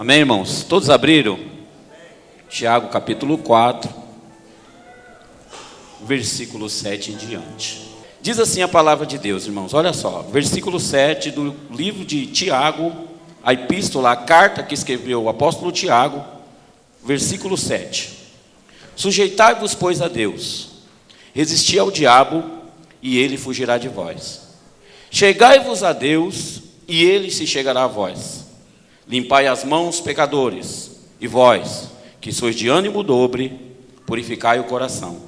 Amém, irmãos? Todos abriram? Tiago capítulo 4, versículo 7 em diante. Diz assim a palavra de Deus, irmãos, olha só, versículo 7 do livro de Tiago, a epístola, a carta que escreveu o apóstolo Tiago, versículo 7. Sujeitai-vos, pois, a Deus, resisti ao diabo, e ele fugirá de vós. Chegai-vos a Deus, e ele se chegará a vós. Limpai as mãos, pecadores, e vós, que sois de ânimo dobre, purificai o coração.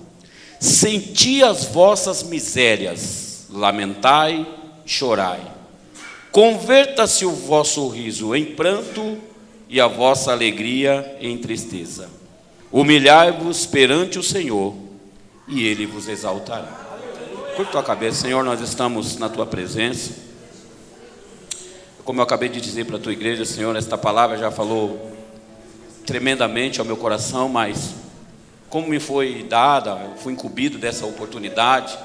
Senti as vossas misérias, lamentai, chorai. Converta-se o vosso riso em pranto, e a vossa alegria em tristeza. Humilhai-vos perante o Senhor, e Ele vos exaltará. Curva tua cabeça, Senhor, nós estamos na tua presença. Como eu acabei de dizer para a tua igreja, Senhor, esta palavra já falou tremendamente ao meu coração, mas como me foi dada, eu fui incumbido dessa oportunidade,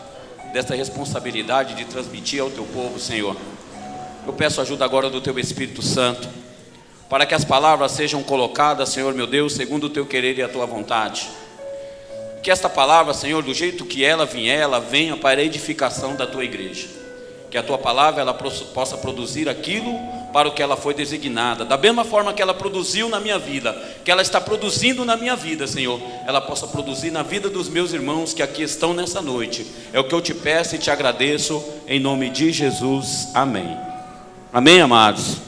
dessa responsabilidade de transmitir ao teu povo, Senhor. Eu peço ajuda agora do teu Espírito Santo, para que as palavras sejam colocadas, Senhor meu Deus, segundo o teu querer e a tua vontade. Que esta palavra, Senhor, do jeito que ela vier, ela venha para a edificação da tua igreja. Que a tua palavra ela possa produzir aquilo para o que ela foi designada. Da mesma forma que ela produziu na minha vida, que ela está produzindo na minha vida, Senhor, ela possa produzir na vida dos meus irmãos que aqui estão nessa noite. É o que eu te peço e te agradeço, em nome de Jesus. Amém. Amém, amados?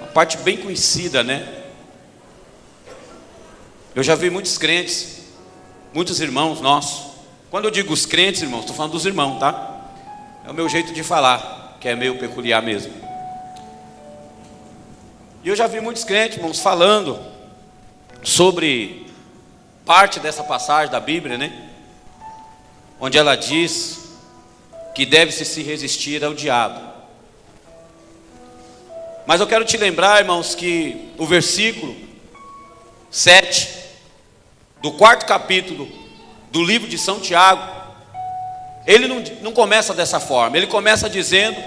Uma parte bem conhecida, né? Eu já vi muitos crentes, muitos irmãos nossos. Quando eu digo os crentes, irmãos, estou falando dos irmãos, tá? É o meu jeito de falar, que é meio peculiar mesmo. E eu já vi muitos crentes, irmãos, falando sobre parte dessa passagem da Bíblia, né? Onde ela diz que deve-se se resistir ao diabo. Mas eu quero te lembrar, irmãos, que o versículo 7 do 4º capítulo do livro de São Tiago, ele não começa dessa forma. Ele começa dizendo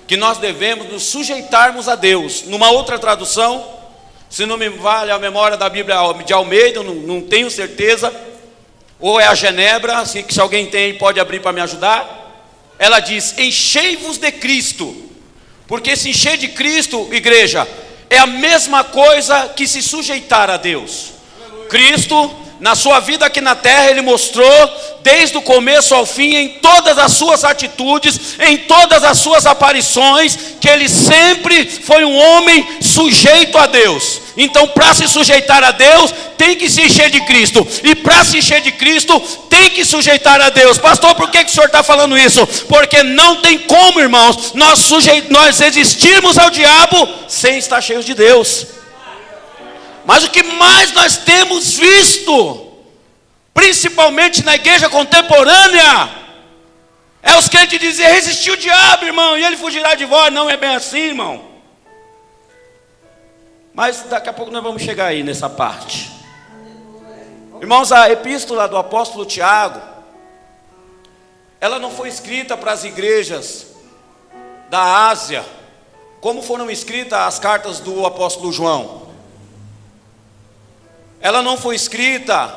que nós devemos nos sujeitarmos a Deus. Numa outra tradução, se não me vale a memória da Bíblia de Almeida, não tenho certeza, ou é a Genebra, se alguém tem pode abrir para me ajudar. Ela diz: enchei-vos de Cristo. Porque se encher de Cristo, igreja, é a mesma coisa que se sujeitar a Deus. Cristo, na sua vida aqui na terra, Ele mostrou desde o começo ao fim, em todas as suas atitudes, em todas as suas aparições, que Ele sempre foi um homem sujeito a Deus. Então, para se sujeitar a Deus, tem que se encher de Cristo. E para se encher de Cristo, tem que sujeitar a Deus. Pastor, por que o senhor está falando isso? Porque não tem como, irmãos, nós resistirmos ao diabo sem estar cheios de Deus. Mas o que mais nós temos visto, principalmente na igreja contemporânea, é os crentes dizer: resistir o diabo, irmão, e ele fugirá de vós. Não é bem assim, irmão. Mas daqui a pouco nós vamos chegar aí nessa parte. Irmãos, a epístola do apóstolo Tiago, ela não foi escrita para as igrejas da Ásia, como foram escritas as cartas do apóstolo João. Ela não foi escrita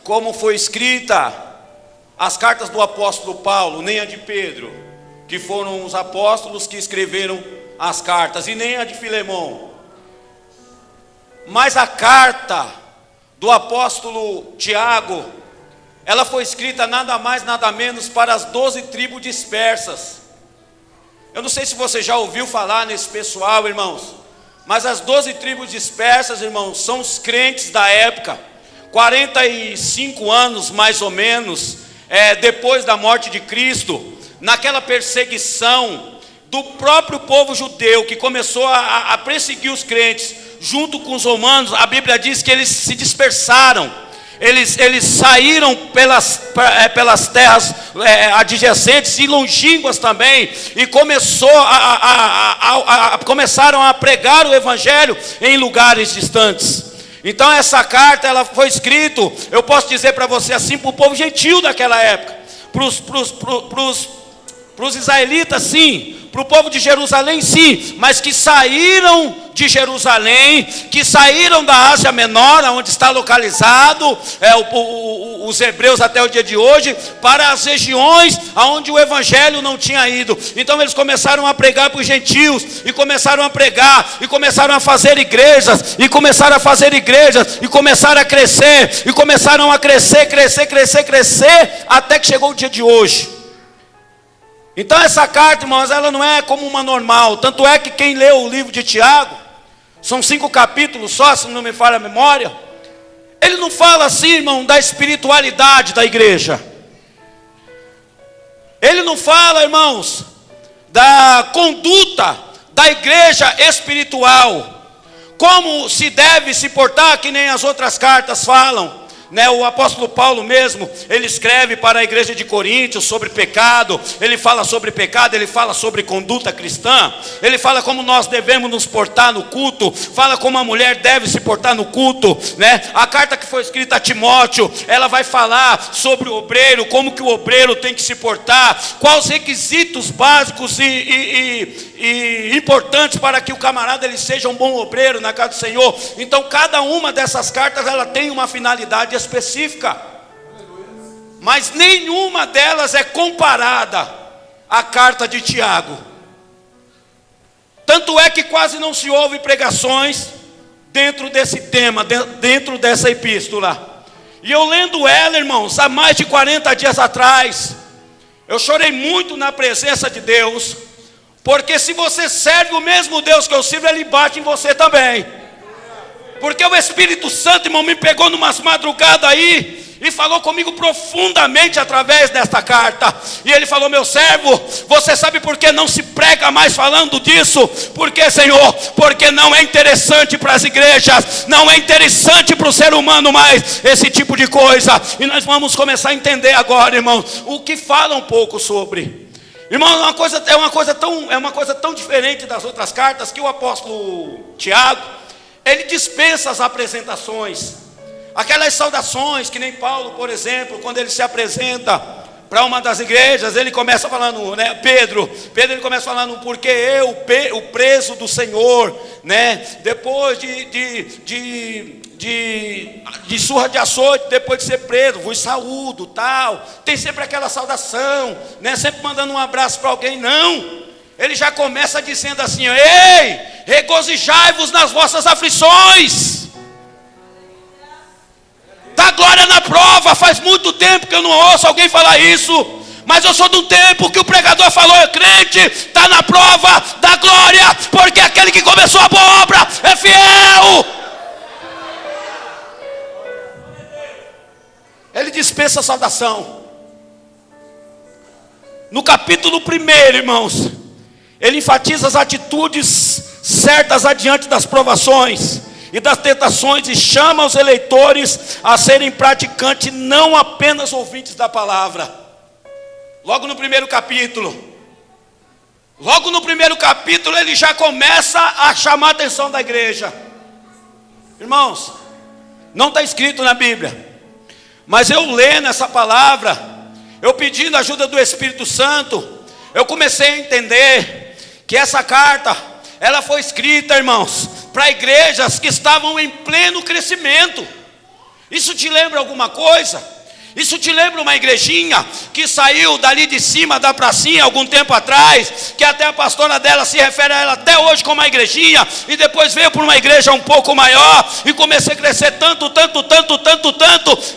como foi escrita as cartas do apóstolo Paulo, nem a de Pedro, que foram os apóstolos que escreveram as cartas, e nem a de Filemão. Mas a carta do apóstolo Tiago, ela foi escrita nada mais, nada menos para as 12 tribos dispersas. Eu não sei se você já ouviu falar nesse pessoal, irmãos, mas as 12 tribos dispersas, irmãos, são os crentes da época. 45 anos, mais ou menos, depois da morte de Cristo, naquela perseguição do próprio povo judeu, que começou a perseguir os crentes, junto com os romanos, a Bíblia diz que eles se dispersaram. Eles saíram pelas terras adjacentes e longínquas também, e começaram a pregar o evangelho em lugares distantes. Então essa carta ela foi escrita, eu posso dizer para você assim, para o povo gentil daquela época, para para os israelitas sim, para o povo de Jerusalém sim, mas que saíram de Jerusalém, que saíram da Ásia Menor, onde está localizado os hebreus até o dia de hoje, para as regiões onde o evangelho não tinha ido. Então eles começaram a pregar para os gentios, e começaram a pregar, e começaram a fazer igrejas, e começaram a fazer igrejas, e começaram a crescer, e começaram a crescer, até que chegou o dia de hoje. Então essa carta, irmãos, ela não é como uma normal. Tanto é que quem leu o livro de Tiago, são 5 capítulos só, se não me falha a memória, ele não fala assim, irmão, da espiritualidade da igreja. Ele não fala, irmãos, da conduta da igreja espiritual, como se deve se portar, que nem as outras cartas falam. O apóstolo Paulo mesmo, ele escreve para a igreja de Coríntios sobre pecado. Ele fala sobre pecado, ele fala sobre conduta cristã, ele fala como nós devemos nos portar no culto, fala como a mulher deve se portar no culto, A carta que foi escrita a Timóteo, ela vai falar sobre o obreiro, como que o obreiro tem que se portar, quais os requisitos básicos e importantes para que o camarada ele seja um bom obreiro na casa do Senhor. Então cada uma dessas cartas ela tem uma finalidade específica, mas nenhuma delas é comparada à carta de Tiago. Tanto é que quase não se ouve pregações dentro desse tema, dentro dessa epístola. E eu lendo ela, irmãos, há mais de 40 dias atrás, eu chorei muito na presença de Deus, porque se você serve o mesmo Deus que eu sirvo, Ele bate em você também. Porque o Espírito Santo, irmão, me pegou numas madrugadas aí e falou comigo profundamente através desta carta. E ele falou: meu servo, você sabe por que não se prega mais falando disso? Por que, Senhor? Porque não é interessante para as igrejas, não é interessante para o ser humano mais esse tipo de coisa. E nós vamos começar a entender agora, irmãos, o que fala um pouco sobre. Irmão, é uma coisa tão diferente das outras cartas, que o apóstolo Tiago, ele dispensa as apresentações, aquelas saudações, que nem Paulo, por exemplo, quando ele se apresenta para uma das igrejas, ele começa falando, Pedro ele começa falando, porque eu, o preso do Senhor, depois de surra de açoite, depois de ser preso, vos saúdo, tal. Tem sempre aquela saudação, sempre mandando um abraço para alguém. Não, ele já começa dizendo assim: ei, regozijai-vos nas vossas aflições, dá glória na prova. Faz muito tempo que eu não ouço alguém falar isso, mas eu sou de um tempo que o pregador falou: crente, está na prova, dá glória, porque aquele que começou a boa obra é fiel. Ele dispensa a saudação. No capítulo 1, irmãos, ele enfatiza as atitudes certas adiante das provações e das tentações, e chama os eleitores a serem praticantes, não apenas ouvintes da palavra. Logo no primeiro capítulo, ele já começa a chamar a atenção da igreja. Irmãos, não está escrito na Bíblia, mas eu lendo essa palavra, eu pedindo a ajuda do Espírito Santo, eu comecei a entender que essa carta, ela foi escrita, irmãos, para igrejas que estavam em pleno crescimento. Isso te lembra alguma coisa? Isso te lembra uma igrejinha que saiu dali de cima da pracinha algum tempo atrás, que até a pastora dela se refere a ela até hoje como uma igrejinha, e depois veio para uma igreja um pouco maior, e comecei a crescer tanto,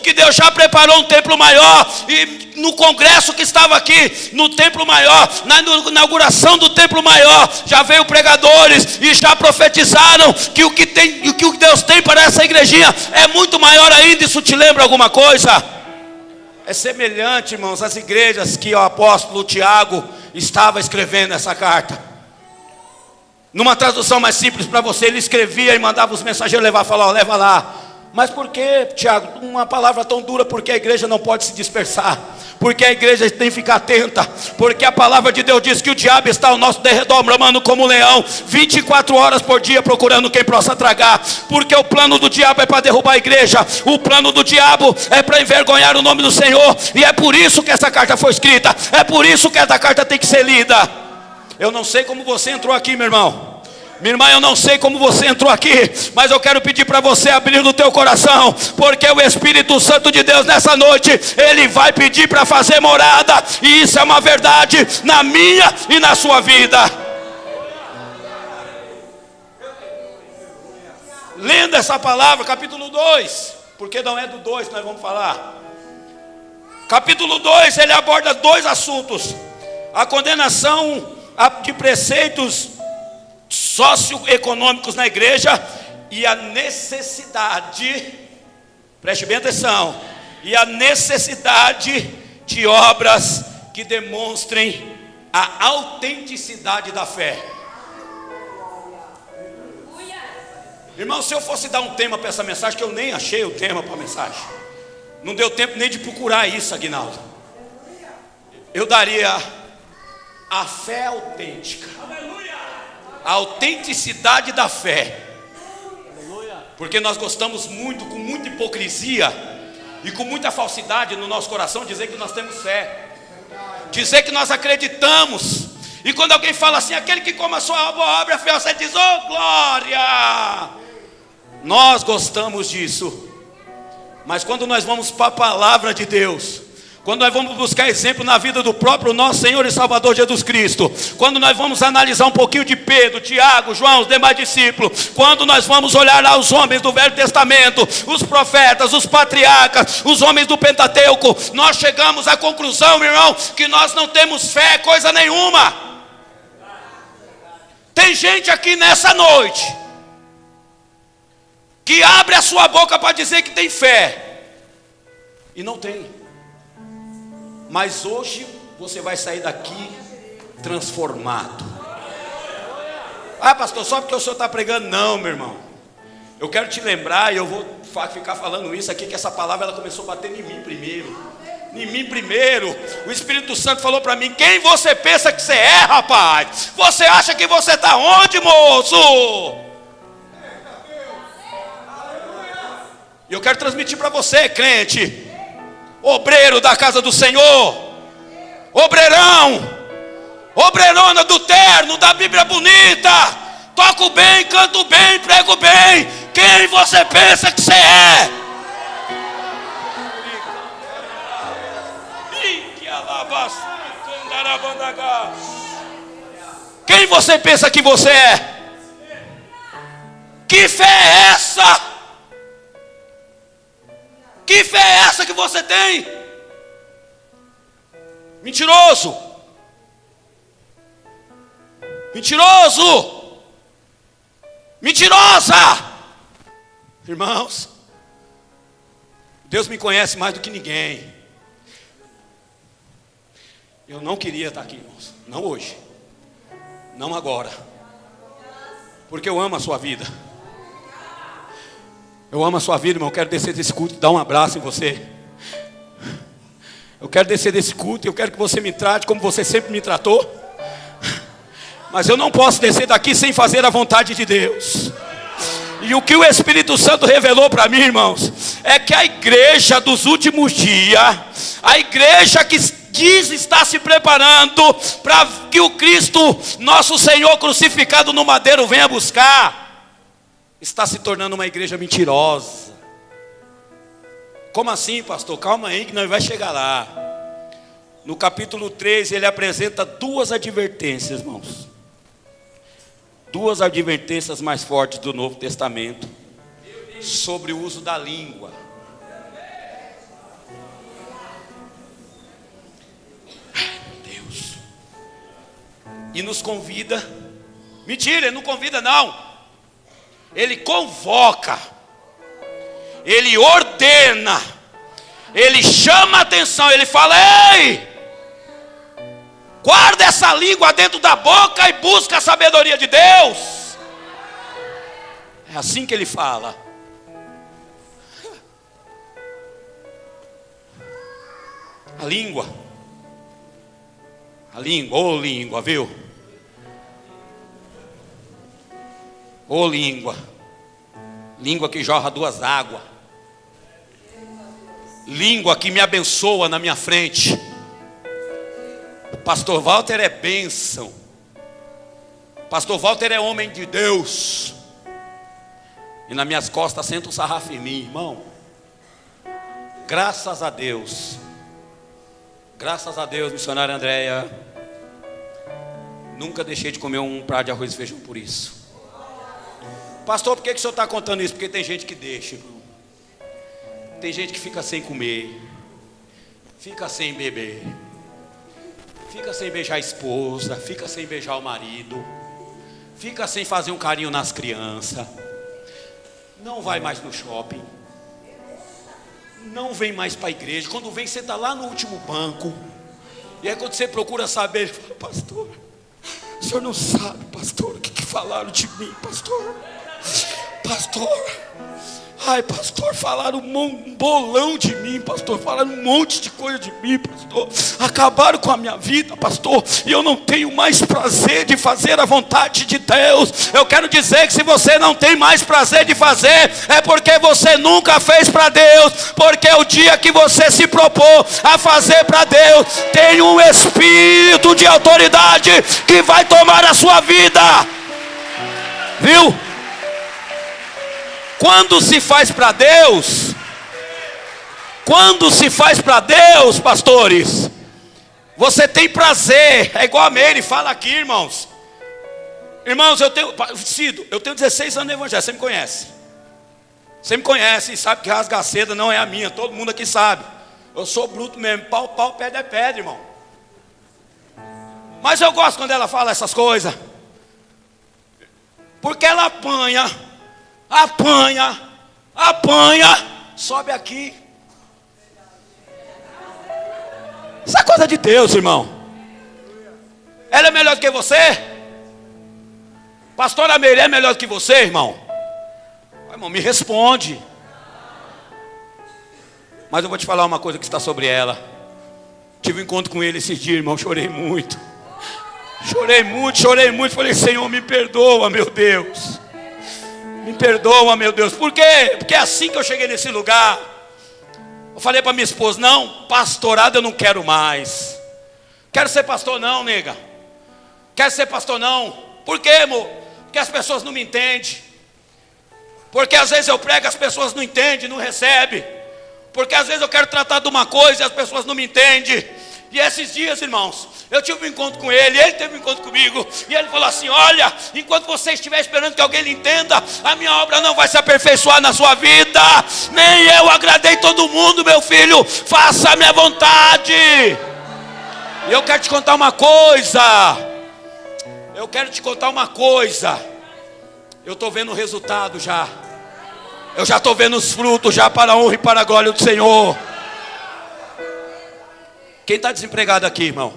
que Deus já preparou um templo maior. E no congresso que estava aqui, no templo maior, na inauguração do templo maior, já veio pregadores e já profetizaram que o que Deus tem para essa igrejinha é muito maior ainda. Isso te lembra alguma coisa? É semelhante, irmãos, às igrejas que o apóstolo Tiago estava escrevendo essa carta. Numa tradução mais simples para você, ele escrevia e mandava os mensageiros levar, falar: leva lá. Mas por que, Tiago, uma palavra tão dura? Porque a igreja não pode se dispersar. porque a igreja tem que ficar atenta, porque a palavra de Deus diz que o diabo está ao nosso derredor, bramando como um leão, 24 horas por dia procurando quem possa tragar, porque o plano do diabo é para derrubar a igreja, o plano do diabo é para envergonhar o nome do Senhor, e é por isso que essa carta foi escrita, é por isso que essa carta tem que ser lida. Eu não sei como você entrou aqui, meu irmão. Minha irmã, eu não sei como você entrou aqui, mas eu quero pedir para você abrir o teu coração, porque o Espírito Santo de Deus nessa noite, ele vai pedir para fazer morada, e isso é uma verdade na minha e na sua vida. Lendo essa palavra, capítulo 2, porque não é do 2 que nós vamos falar. Capítulo 2, ele aborda dois assuntos: a condenação de preceitos socioeconômicos na igreja e a necessidade, preste bem atenção, e a necessidade de obras que demonstrem a autenticidade da fé. Irmão, se eu fosse dar um tema para essa mensagem, que eu nem achei o tema para a mensagem, não deu tempo nem de procurar isso, Aguinaldo, eu daria a fé autêntica, a autenticidade da fé, porque nós gostamos muito, com muita hipocrisia e com muita falsidade no nosso coração, dizer que nós temos fé, dizer que nós acreditamos, e quando alguém fala assim, aquele que come a sua boa obra fiel, você diz, oh glória, nós gostamos disso, mas quando nós vamos para a palavra de Deus, quando nós vamos buscar exemplo na vida do próprio nosso Senhor e Salvador Jesus Cristo, quando nós vamos analisar um pouquinho de Pedro, Tiago, João, os demais discípulos, quando nós vamos olhar lá os homens do Velho Testamento, os profetas, os patriarcas, os homens do Pentateuco, nós chegamos à conclusão, meu irmão, que nós não temos fé coisa nenhuma. Tem gente aqui nessa noite que abre a sua boca para dizer que tem fé e não tem. Mas hoje você vai sair daqui transformado. Ah, pastor, só porque o senhor está pregando? Não, meu irmão. Eu quero te lembrar, e eu vou ficar falando isso aqui, que essa palavra ela começou a bater em mim primeiro. Em mim primeiro. O Espírito Santo falou para mim, quem você pensa que você é, rapaz? Você acha que você está onde, moço? E eu quero transmitir para você, crente, obreiro da casa do Senhor, obreirão, obreirona do terno, da Bíblia bonita, toco bem, canto bem, prego bem, quem você pensa que você é? Quem você pensa que você é? Que fé é essa? Que fé é essa que você tem? Mentiroso! Mentiroso! Mentirosa! Irmãos, Deus me conhece mais do que ninguém. Eu não queria estar aqui, irmãos. Não hoje. Não agora. Porque eu amo a sua vida. Eu amo a sua vida, irmão. Eu quero descer desse culto e dar um abraço em você. Eu quero descer desse culto e eu quero que você me trate como você sempre me tratou. Mas eu não posso descer daqui sem fazer a vontade de Deus. E o que o Espírito Santo revelou para mim, irmãos, é que a igreja dos últimos dias, a igreja que diz estar se preparando para que o Cristo, nosso Senhor crucificado no madeiro, venha buscar, está se tornando uma igreja mentirosa. Como assim, pastor? Calma aí que nós vamos chegar lá. No capítulo 3 ele apresenta duas advertências, irmãos. Duas advertências mais fortes do Novo Testamento sobre o uso da língua. Ai, meu Deus. E nos convida. Mentira, ele não convida não. Ele convoca, ele ordena, ele chama a atenção, ele fala, ei, guarda essa língua dentro da boca e busca a sabedoria de Deus. É assim que ele fala. A língua, ô língua, viu? Ô língua, língua que jorra duas águas, língua que me abençoa na minha frente. Pastor Walter é bênção, Pastor Walter é homem de Deus, e nas minhas costas senta um sarrafo em mim, irmão. Graças a Deus, missionária Andréia, nunca deixei de comer um prato de arroz e feijão por isso. Pastor, por que o senhor está contando isso? Porque tem gente que deixa, irmão. Tem gente que fica sem comer, fica sem beber, fica sem beijar a esposa, fica sem beijar o marido, fica sem fazer um carinho nas crianças, não vai mais no shopping, não vem mais para a igreja. Quando vem, você está lá no último banco. E aí quando você procura saber, ele fala: pastor, o senhor não sabe, pastor, o que falaram de mim, pastor? Ai, pastor, falaram um bolão de mim, pastor. Falaram um monte de coisa de mim, pastor. Acabaram com a minha vida, pastor. E eu não tenho mais prazer de fazer a vontade de Deus. Eu quero dizer que se você não tem mais prazer de fazer, é porque você nunca fez para Deus. Porque o dia que você se propor a fazer para Deus, tem um espírito de autoridade que vai tomar a sua vida. Viu? Quando se faz para Deus, pastores, você tem prazer. É igual a Meire fala aqui, irmãos. Irmãos, eu tenho 16 anos no evangelho, você me conhece. Você me conhece e sabe que rasga a seda não é a minha, todo mundo aqui sabe. Eu sou bruto mesmo, pau, pedra é pedra, irmão. Mas eu gosto quando ela fala essas coisas, porque ela apanha, sobe aqui. Isso é coisa de Deus, irmão. Ela é melhor do que você? Pastora Meire é melhor do que você, irmão? Irmão, me responde. Mas eu vou te falar uma coisa que está sobre ela. Tive um encontro com ele esses dias, irmão, chorei muito. Falei: Senhor, me perdoa, meu Deus. Me perdoa, meu Deus. Por quê? Porque é assim que eu cheguei nesse lugar. Eu falei para minha esposa: não, pastorado eu não quero mais. Quero ser pastor não, nega. Quero ser pastor não. Por quê, amor? Porque as pessoas não me entendem. Porque às vezes eu prego, as pessoas não entendem, não recebem. Porque às vezes eu quero tratar de uma coisa e as pessoas não me entendem. E esses dias, irmãos, eu tive um encontro com ele teve um encontro comigo, e ele falou assim: olha, enquanto você estiver esperando que alguém lhe entenda, a minha obra não vai se aperfeiçoar na sua vida. Nem eu agradei todo mundo, meu filho, faça a minha vontade. E eu quero te contar uma coisa. Eu estou vendo o resultado já. Eu já estou vendo os frutos já, para a honra e para a glória do Senhor. Quem está desempregado aqui, irmão?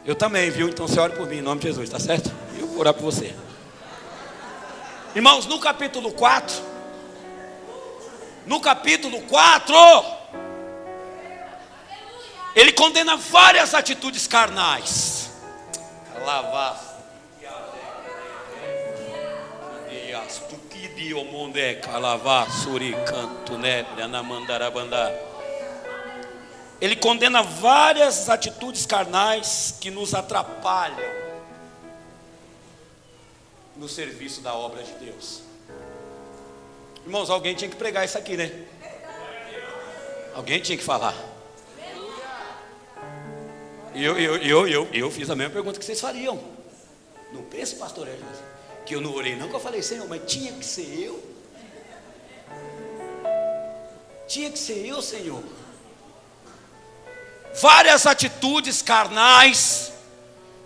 Eu também, viu? Então você ora por mim, em nome de Jesus, tá certo? Eu vou orar por você. Irmãos, no capítulo 4, ele condena várias atitudes carnais. Ele condena várias atitudes carnais que nos atrapalham no serviço da obra de Deus. Irmãos, alguém tinha que pregar isso aqui, né? Alguém tinha que falar. E eu fiz a mesma pergunta que vocês fariam. Não pense, pastor Hélio, que eu não orei não, que eu falei: Senhor, mas tinha que ser eu? Tinha que ser eu, Senhor? Várias atitudes carnais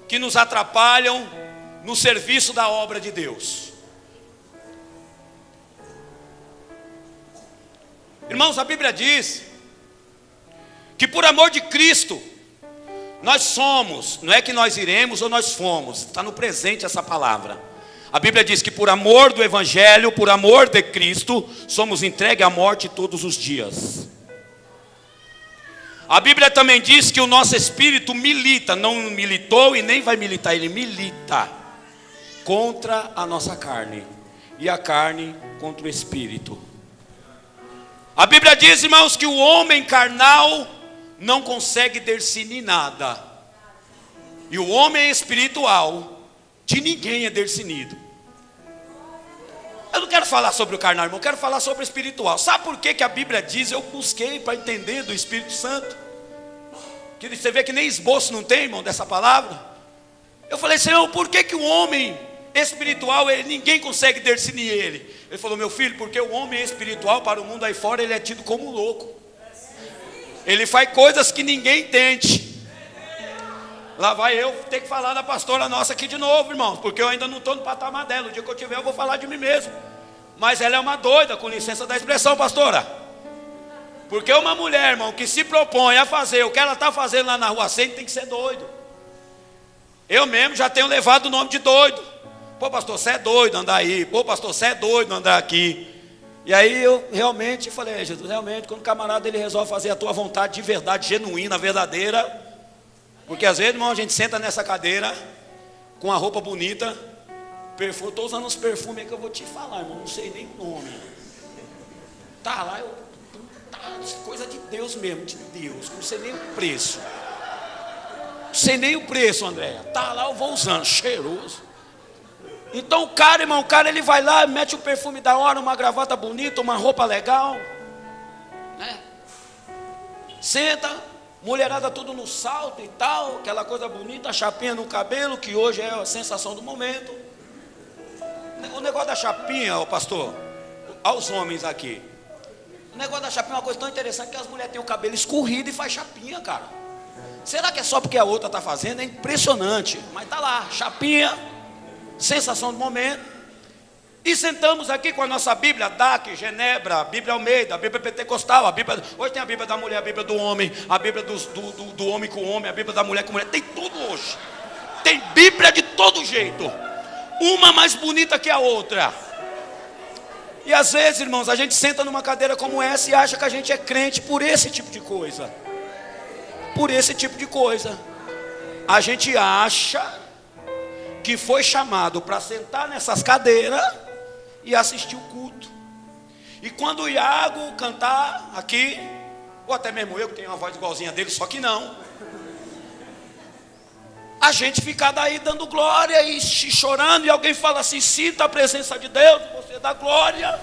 que nos atrapalham no serviço da obra de Deus. Irmãos, a Bíblia diz que por amor de Cristo nós somos, não é que nós iremos ou nós fomos, está no presente essa palavra. A Bíblia diz que por amor do Evangelho, por amor de Cristo, somos entregues à morte todos os dias. A Bíblia também diz que o nosso espírito milita, não militou e nem vai militar, ele milita contra a nossa carne, e a carne contra o espírito. A Bíblia diz, irmãos, que o homem carnal não consegue discernir nada, e o homem espiritual, de ninguém é discernido. Eu não quero falar sobre o carnal, irmão, eu quero falar sobre o espiritual. Sabe por que a Bíblia diz? Eu busquei para entender do Espírito Santo, que você vê que nem esboço não tem, irmão, dessa palavra. Eu falei, Senhor, por que o homem espiritual, ninguém consegue discernir ele? Ele falou, meu filho, porque o homem espiritual para o mundo aí fora, ele é tido como louco. Ele faz coisas que ninguém entende. Lá vai eu ter que falar da pastora nossa aqui de novo, irmãos, porque eu ainda não estou no patamar dela. O dia que eu tiver eu vou falar de mim mesmo. Mas ela é uma doida, com licença da expressão, pastora. Porque uma mulher, irmão, que se propõe a fazer o que ela está fazendo lá na rua Centro, tem que ser doido. Eu mesmo já tenho levado o nome de doido. Pô, pastor, você é doido andar aí. Pô, pastor, você é doido andar aqui. E aí eu realmente falei, Jesus, realmente, quando o camarada ele resolve fazer a tua vontade de verdade, genuína, verdadeira. Porque às vezes, irmão, a gente senta nessa cadeira com a roupa bonita, perfume. Estou usando uns perfumes que eu vou te falar, irmão, não sei nem o nome. Tá lá, coisa de Deus mesmo, de Deus, não sei nem o preço. Não sei nem o preço, Andréia. Tá lá, eu vou usando, cheiroso. Então o cara, irmão, ele vai lá, mete um perfume da hora, uma gravata bonita, uma roupa legal, né? Senta, mulherada tudo no salto e tal, aquela coisa bonita, a chapinha no cabelo, que hoje é a sensação do momento. O negócio da chapinha, ó, pastor, aos homens aqui. O negócio da chapinha é uma coisa tão interessante que as mulheres têm o cabelo escorrido e faz chapinha, cara. Será que é só porque a outra está fazendo? É impressionante, mas tá lá, chapinha, sensação do momento. E sentamos aqui com a nossa Bíblia, DAC, Genebra, a Bíblia Almeida, a Bíblia Pentecostal, hoje tem a Bíblia da mulher, a Bíblia do homem, a Bíblia do homem com homem, a Bíblia da mulher com mulher, tem tudo hoje. Tem Bíblia de todo jeito, uma mais bonita que a outra. E às vezes, irmãos, a gente senta numa cadeira como essa e acha que a gente é crente por esse tipo de coisa. Por esse tipo de coisa. A gente acha que foi chamado para sentar nessas cadeiras e assistir o culto. E quando o Iago cantar aqui, ou até mesmo eu que tenho uma voz igualzinha dele, só que não, a gente fica daí dando glória e chorando, e alguém fala assim, sinta a presença de Deus, você dá glória.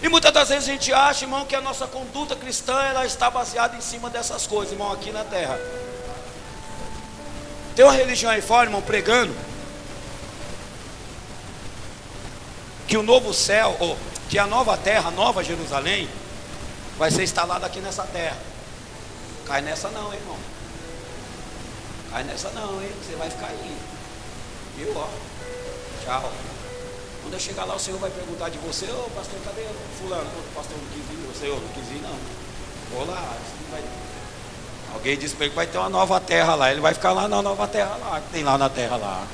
E muitas das vezes a gente acha, irmão, que a nossa conduta cristã ela está baseada em cima dessas coisas, irmão, aqui na terra. Tem uma religião aí fora, irmão, pregando que o novo céu, ou que a nova terra, a nova Jerusalém, vai ser instalada aqui nessa terra. Cai nessa não, hein, irmão. Cai nessa não, hein. Você vai ficar aí. Viu, ó. Tchau. Quando eu chegar lá, o Senhor vai perguntar de você, ô pastor, cadê o fulano? O pastor não quis vir, o Senhor não quis vir, não. Vou lá, vai... Alguém disse para ele que vai ter uma nova terra lá. Ele vai ficar lá na nova terra lá, que tem lá na terra lá.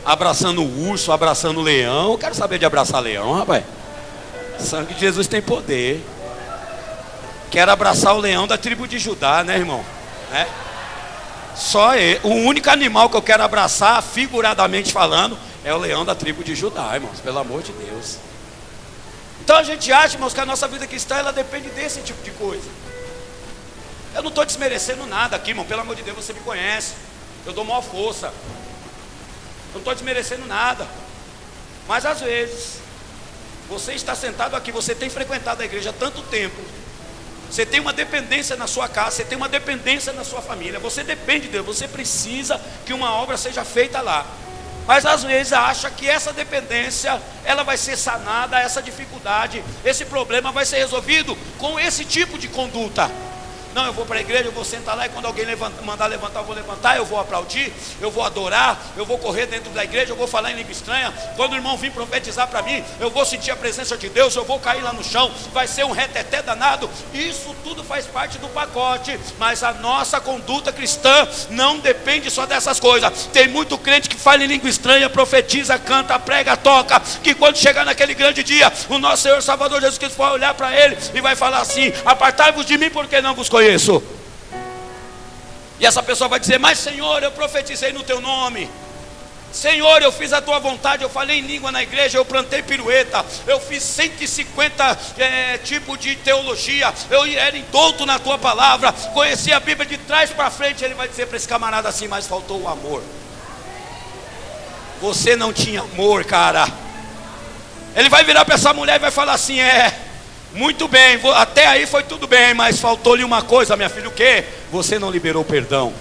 Abraçando o urso, abraçando o leão. Eu quero saber de abraçar leão, rapaz. O sangue de Jesus tem poder. Quero abraçar o leão da tribo de Judá, né, irmão? Né? Só ele. O único animal que eu quero abraçar, figuradamente falando, é o leão da tribo de Judá, irmãos. Pelo amor de Deus. Então a gente acha, irmãos, que a nossa vida cristã ela depende desse tipo de coisa. Eu não estou desmerecendo nada aqui, irmão. Pelo amor de Deus, você me conhece. Eu dou maior força. Eu não estou desmerecendo nada. Mas às vezes, você está sentado aqui, você tem frequentado a igreja há tanto tempo. Você tem uma dependência na sua casa, você tem uma dependência na sua família. Você depende de Deus, você precisa que uma obra seja feita lá. Mas às vezes acha que essa dependência, ela vai ser sanada, essa dificuldade, esse problema vai ser resolvido com esse tipo de conduta. Não, eu vou para a igreja, eu vou sentar lá, e quando alguém mandar levantar, eu vou levantar, eu vou aplaudir, eu vou adorar, eu vou correr dentro da igreja, eu vou falar em língua estranha. Quando o irmão vir profetizar para mim, eu vou sentir a presença de Deus, eu vou cair lá no chão, vai ser um reteté danado. Isso tudo faz parte do pacote, mas a nossa conduta cristã não depende só dessas coisas. Tem muito crente que fala em língua estranha, profetiza, canta, prega, toca, que quando chegar naquele grande dia, o nosso Senhor Salvador Jesus Cristo vai olhar para ele e vai falar assim: apartai-vos de mim, porque não vos conheço. E essa pessoa vai dizer: mas Senhor, eu profetizei no teu nome, Senhor, eu fiz a tua vontade, eu falei em língua na igreja, eu plantei pirueta, eu fiz 150 tipos de teologia, eu era indouto na tua palavra, conheci a Bíblia de trás para frente. Ele vai dizer para esse camarada assim: mas faltou o amor. Você não tinha amor, cara. Ele vai virar para essa mulher e vai falar assim: muito bem, até aí foi tudo bem, mas faltou-lhe uma coisa, minha filha. O quê? Você não liberou perdão.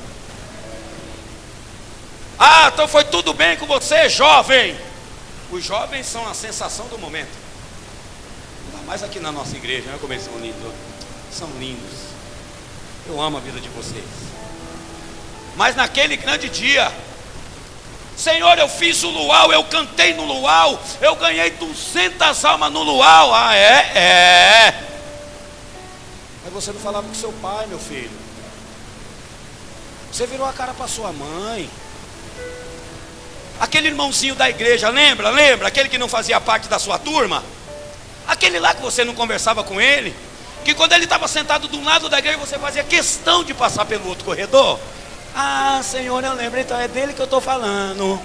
Ah, então foi tudo bem com você, jovem. Os jovens são a sensação do momento, ainda mais aqui na nossa igreja, olha como eles são lindos. São lindos. Eu amo a vida de vocês. Mas naquele grande dia, Senhor, eu fiz o luau, eu cantei no luau, eu ganhei 200 almas no luau. Ah, Mas você não falava com seu pai, meu filho. Você virou a cara para sua mãe. Aquele irmãozinho da igreja, lembra? Aquele que não fazia parte da sua turma, aquele lá que você não conversava com ele, que quando ele estava sentado de um lado da igreja, você fazia questão de passar pelo outro corredor. Ah, Senhor, eu lembro, então é dele que eu estou falando.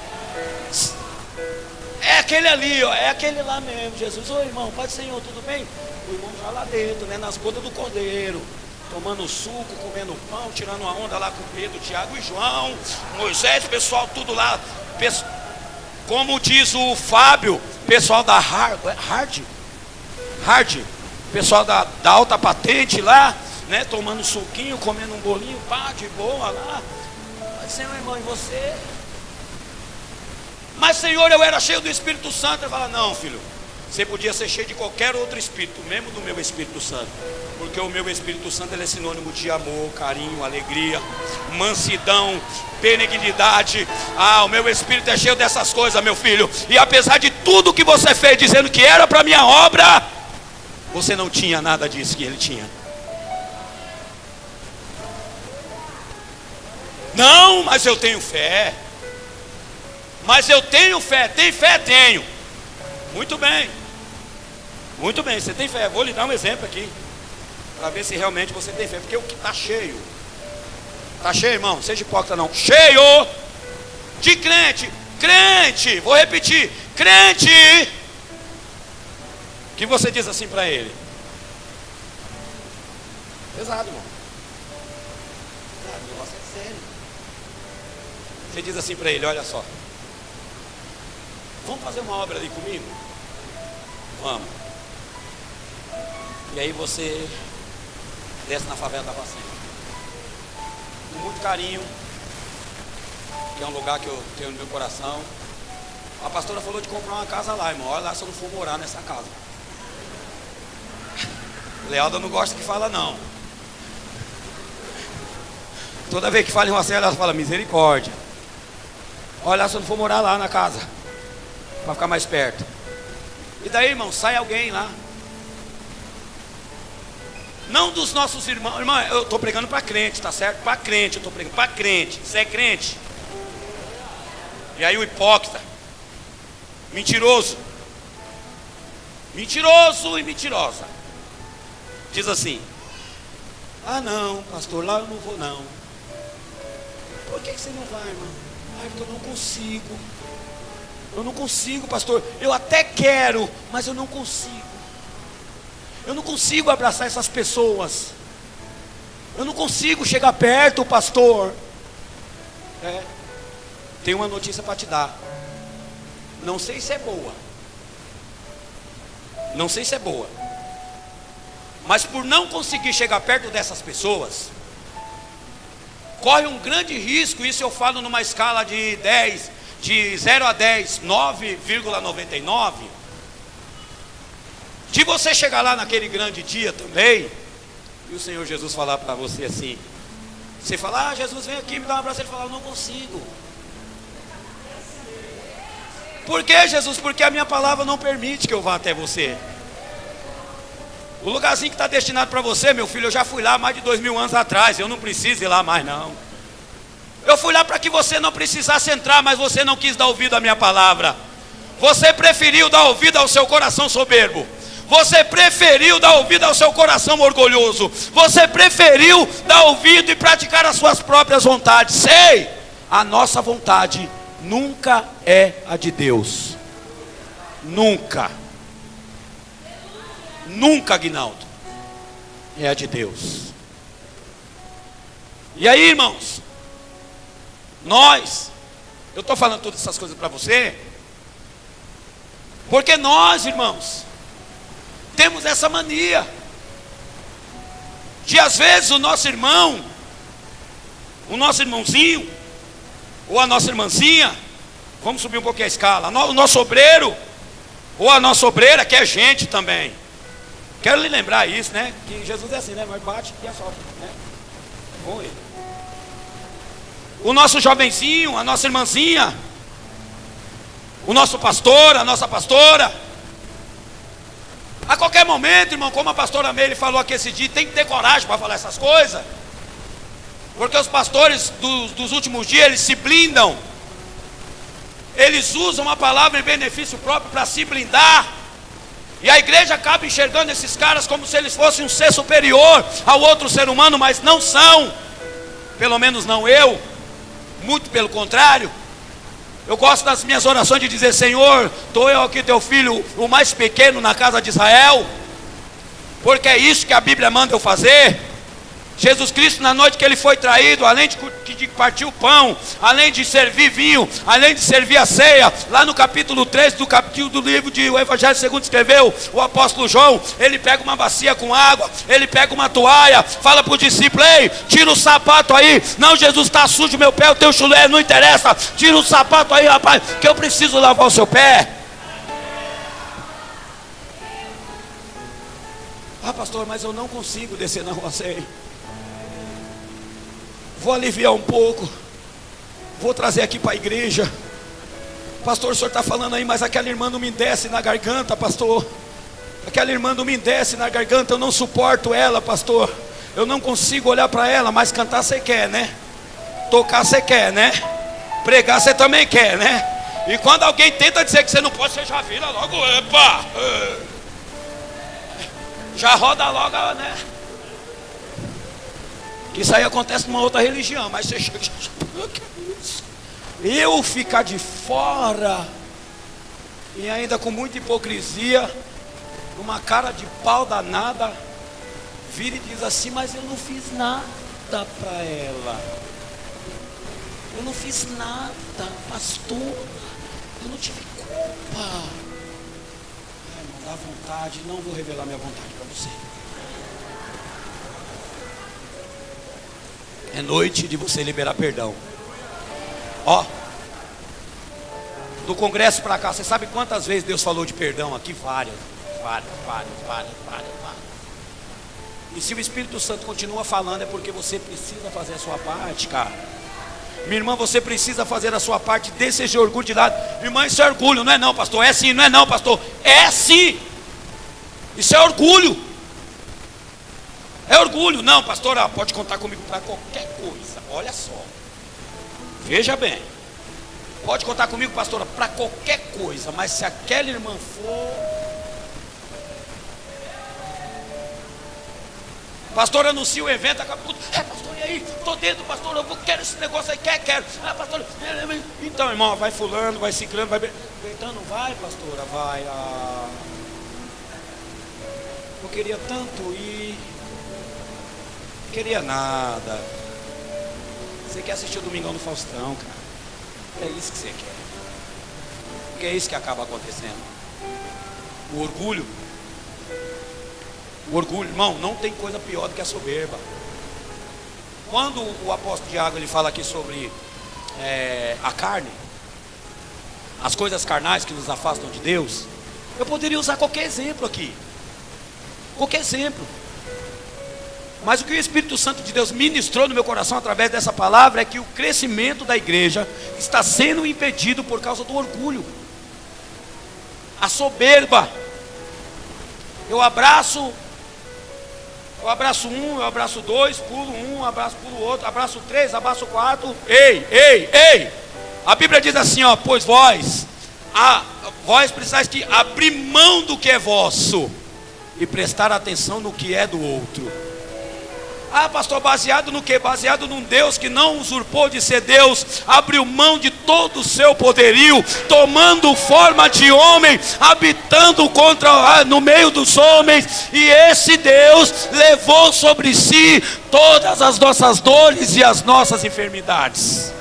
É aquele ali, ó, é aquele lá mesmo, Jesus. Oi, irmão, Pai do Senhor, tudo bem? O irmão já lá dentro, né, nas bodas do cordeiro, tomando suco, comendo pão, tirando uma onda lá com Pedro, Tiago e João, Moisés, o pessoal tudo lá. Como diz o Fábio, pessoal da Hard, pessoal da alta patente lá, né, tomando suquinho, comendo um bolinho, pá, de boa lá. Mas Senhor, irmão, e você? Mas Senhor, eu era cheio do Espírito Santo. Ele fala: não, filho, você podia ser cheio de qualquer outro Espírito, mesmo do meu Espírito Santo, porque o meu Espírito Santo, ele é sinônimo de amor, carinho, alegria, mansidão, benignidade. Ah, o meu Espírito é cheio dessas coisas, meu filho. E apesar de tudo que você fez, dizendo que era para minha obra, você não tinha nada disso que ele tinha. Não, mas eu tenho fé. Mas eu tenho fé. Tem fé? Tenho. Muito bem. Muito bem, você tem fé. Vou lhe dar um exemplo aqui, para ver se realmente você tem fé. Porque o que está cheio. Está cheio, irmão? Não seja hipócrita não. Cheio de crente. Crente, vou repetir. Crente. Que você diz assim para ele: pesado, irmão. Pesado, o negócio é sério. Você diz assim para ele: olha só, vamos fazer uma obra ali comigo? Vamos. E aí você desce na favela da Vacina, com muito carinho, que é um lugar que eu tenho no meu coração. A pastora falou de comprar uma casa lá, irmão. Olha lá se eu não for morar nessa casa. Lealda não gosta que fala não. Toda vez que fala em uma cela, ela fala: misericórdia. Olha lá se eu não for morar lá na casa, para ficar mais perto. E daí, irmão, sai alguém lá, não dos nossos irmãos. Irmão, eu estou pregando para crente, tá certo? Para crente, eu estou pregando para crente. Você é crente? E aí o hipócrita, mentiroso e mentirosa, diz assim: ah não, pastor, lá eu não vou não. Por que você não vai, irmão? Ah, porque eu não consigo. Eu não consigo, pastor. Eu até quero, mas eu não consigo. Eu não consigo abraçar essas pessoas. Eu não consigo chegar perto, pastor. Tenho uma notícia para te dar. Não sei se é boa. Não sei se é boa. Mas por não conseguir chegar perto dessas pessoas, corre um grande risco. Isso eu falo numa escala de 10, de 0 a 10, 9,99. De você chegar lá naquele grande dia também E o Senhor Jesus falar para você assim, você fala, Jesus vem aqui me dá um abraço, ele fala, eu não consigo. Por que, Jesus? Porque a minha palavra não permite que eu vá até você. O lugarzinho que está destinado para você, meu filho, eu já fui lá mais de 2000 anos atrás, eu não preciso ir lá mais não. Eu fui lá para que você não precisasse entrar, mas você não quis dar ouvido à minha palavra. Você preferiu dar ouvido ao seu coração soberbo. Você preferiu dar ouvido ao seu coração orgulhoso. Você preferiu dar ouvido e praticar as suas próprias vontades. Sei, a nossa vontade nunca é a de Deus. Nunca. Nunca, Aguinaldo, é a de Deus. E aí, irmãos, eu estou falando todas essas coisas para você, porque nós, irmãos, temos essa mania de às vezes o nosso irmão, o nosso irmãozinho, ou a nossa irmãzinha, vamos subir um pouquinho a escala, o nosso obreiro, ou a nossa obreira, que é gente também. Quero lhe lembrar isso, né? Que Jesus é assim, né? Mas bate e assopra, né? Com ele. O nosso jovenzinho, a nossa irmãzinha, o nosso pastor, a nossa pastora. A qualquer momento, irmão, como a pastora Meire falou aqui esse dia, tem que ter coragem para falar essas coisas. Porque os pastores dos últimos dias, eles se blindam. Eles usam a palavra em benefício próprio para se blindar. E a igreja acaba enxergando esses caras como se eles fossem um ser superior ao outro ser humano, mas não são. Pelo menos não eu. Muito pelo contrário. Eu gosto das minhas orações de dizer, Senhor, estou eu aqui teu filho, o mais pequeno na casa de Israel. Porque é isso que a Bíblia manda eu fazer. Jesus Cristo, na noite que ele foi traído, além de partir o pão, além de servir vinho, além de servir a ceia, lá no capítulo 13 do capítulo do livro de o Evangelho segundo escreveu o apóstolo João, ele pega uma bacia com água, ele pega uma toalha, fala para o discípulo, ei, tira o sapato aí, não, Jesus, está sujo meu pé, o teu chulé, não interessa, tira o sapato aí, rapaz, que eu preciso lavar o seu pé. Ah, pastor, mas eu não consigo descer na rua, sei. Vou aliviar um pouco. Vou trazer aqui para a igreja. Pastor, o senhor está falando aí, mas aquela irmã não me desce na garganta, pastor. Aquela irmã não me desce na garganta, eu não suporto ela, pastor. Eu não consigo olhar para ela, mas cantar você quer, né? Tocar você quer, né? Pregar você também quer, né? E quando alguém tenta dizer que você não pode, você já vira logo, epa! Já roda logo, né? Isso aí acontece numa outra religião, mas você chega, eu ficar de fora e ainda com muita hipocrisia, uma cara de pau danada, vira e diz assim, mas eu não fiz nada para ela, eu não fiz nada, pastor, eu não tive culpa. Ai, não dá vontade, não vou revelar minha vontade para você. É noite de você liberar perdão. Ó, do congresso para cá, você sabe quantas vezes Deus falou de perdão aqui? Várias. E se o Espírito Santo continua falando, é porque você precisa fazer a sua parte, cara. Minha irmã, você precisa fazer a sua parte. Desse esse orgulho de lado. Irmã, isso é orgulho, não é não, pastor? É sim, não é não, pastor? É sim. Isso é orgulho. É orgulho, não, pastora, pode contar comigo para qualquer coisa. Olha só, veja bem, pode contar comigo, pastora, para qualquer coisa, mas se aquela irmã for, pastor, anuncia o evento, acaba tudo, pastor, e aí, estou dentro, pastor, eu quero esse negócio aí, quero, pastor, então, irmão, vai fulano, vai ciclano, vai Bertano, vai, pastora, vai, eu queria tanto ir. Queria nada. Você quer assistir o Domingão do Faustão, cara? É isso que você quer. Porque é isso que acaba acontecendo. O orgulho, irmão, não tem coisa pior do que a soberba. Quando o apóstolo Tiago ele fala aqui sobre a carne, as coisas carnais que nos afastam de Deus, eu poderia usar qualquer exemplo aqui. Qualquer exemplo. Mas o que o Espírito Santo de Deus ministrou no meu coração através dessa palavra é que o crescimento da igreja está sendo impedido por causa do orgulho, a soberba. Eu abraço um, eu abraço dois, pulo um, abraço pulo outro, abraço três, abraço quatro. Ei! A Bíblia diz assim, ó: pois vós precisais que abrir mão do que é vosso e prestar atenção no que é do outro. Ah, pastor, baseado no que? Baseado num Deus que não usurpou de ser Deus, abriu mão de todo o seu poderio, tomando forma de homem, habitando no meio dos homens, e esse Deus levou sobre si todas as nossas dores e as nossas enfermidades.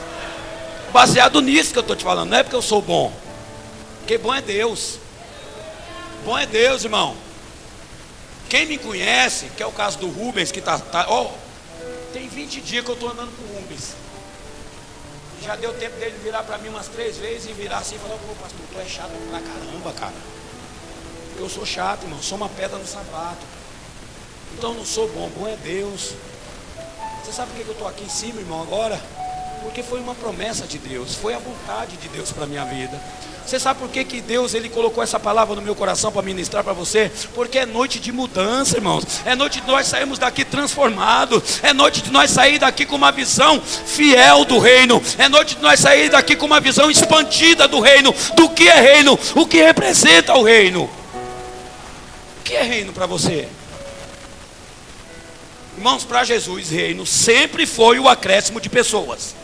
Baseado nisso que eu estou te falando, não é porque eu sou bom, porque bom é Deus. Bom é Deus, irmão. Quem me conhece, que é o caso do Rubens, que tem 20 dias que eu estou andando com o Rubens. Já deu tempo dele virar para mim umas 3 vezes e virar assim e falar: pô, pastor, tu é chato pra caramba, cara. Eu sou chato, irmão, sou uma pedra no sapato. Então não sou bom, bom é Deus. Você sabe por que eu estou aqui em cima, irmão, agora? Porque foi uma promessa de Deus, foi a vontade de Deus para a minha vida. Você sabe por que Deus ele colocou essa palavra no meu coração para ministrar para você? Porque é noite de mudança, irmãos. É noite de nós sairmos daqui transformados. É noite de nós sair daqui com uma visão fiel do reino. É noite de nós sair daqui com uma visão expandida do reino. Do que é reino? O que representa o reino? O que é reino para você? Irmãos, para Jesus, reino sempre foi o acréscimo de pessoas.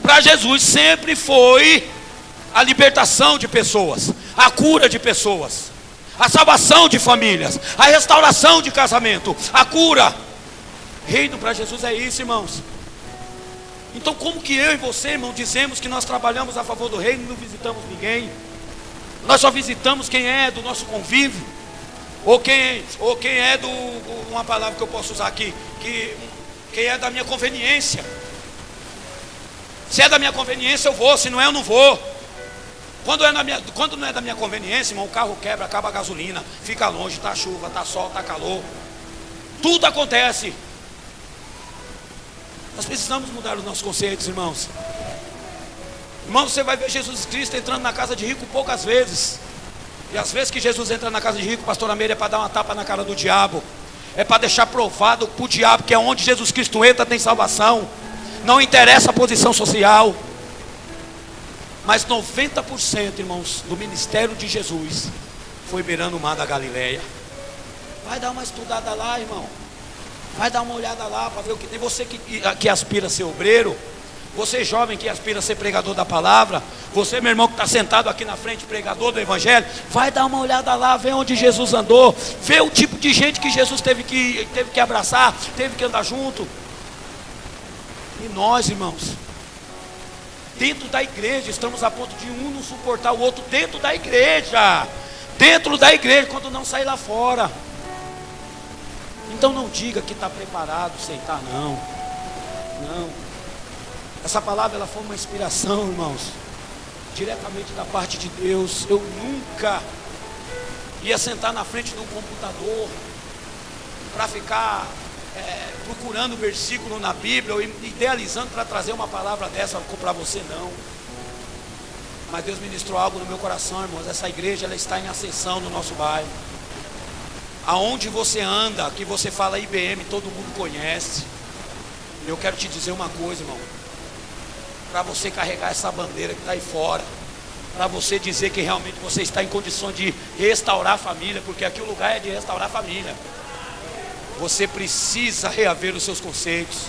Para Jesus sempre foi a libertação de pessoas, a cura de pessoas, a salvação de famílias, a restauração de casamento, a cura. Reino para Jesus é isso, irmãos. Então como que eu e você, irmão, dizemos que nós trabalhamos a favor do reino e não visitamos ninguém? Nós só visitamos quem é do nosso convívio, ou quem é uma palavra que eu posso usar aqui, quem é da minha conveniência. Se é da minha conveniência eu vou, se não é eu não vou. Quando não é da minha conveniência, irmão, o carro quebra, acaba a gasolina, fica longe, está chuva, está sol, está calor. Tudo acontece. Nós precisamos mudar os nossos conceitos, irmãos. Irmãos, você vai ver Jesus Cristo entrando na casa de rico poucas vezes. E às vezes que Jesus entra na casa de rico, pastor Ameira, é para dar uma tapa na cara do diabo. É para deixar provado para o diabo que é onde Jesus Cristo entra tem salvação. Não interessa a posição social. Mas 90%, irmãos, do ministério de Jesus foi beirando o mar da Galileia. Vai dar uma estudada lá, irmão. Vai dar uma olhada lá para ver o que tem. Você que aspira a ser obreiro, você jovem que aspira a ser pregador da palavra, você, meu irmão, que está sentado aqui na frente, pregador do evangelho, vai dar uma olhada lá, ver onde Jesus andou, ver o tipo de gente que Jesus teve que abraçar, teve que andar junto. E nós, irmãos, dentro da igreja, estamos a ponto de um não suportar o outro dentro da igreja, quando não sair lá fora. Então não diga que está preparado sem estar, não. Essa palavra ela foi uma inspiração, irmãos, diretamente da parte de Deus. Eu nunca ia sentar na frente de um computador para ficar procurando versículo na Bíblia ou idealizando para trazer uma palavra dessa para você, não. Mas Deus ministrou algo no meu coração, irmãos. Essa igreja ela está em ascensão no nosso bairro. Aonde você anda, que você fala IBM, todo mundo conhece. Eu quero te dizer uma coisa, irmão. Para você carregar essa bandeira que está aí fora, para você dizer que realmente você está em condições de restaurar a família, porque aqui o lugar é de restaurar a família. Você precisa reaver os seus conceitos.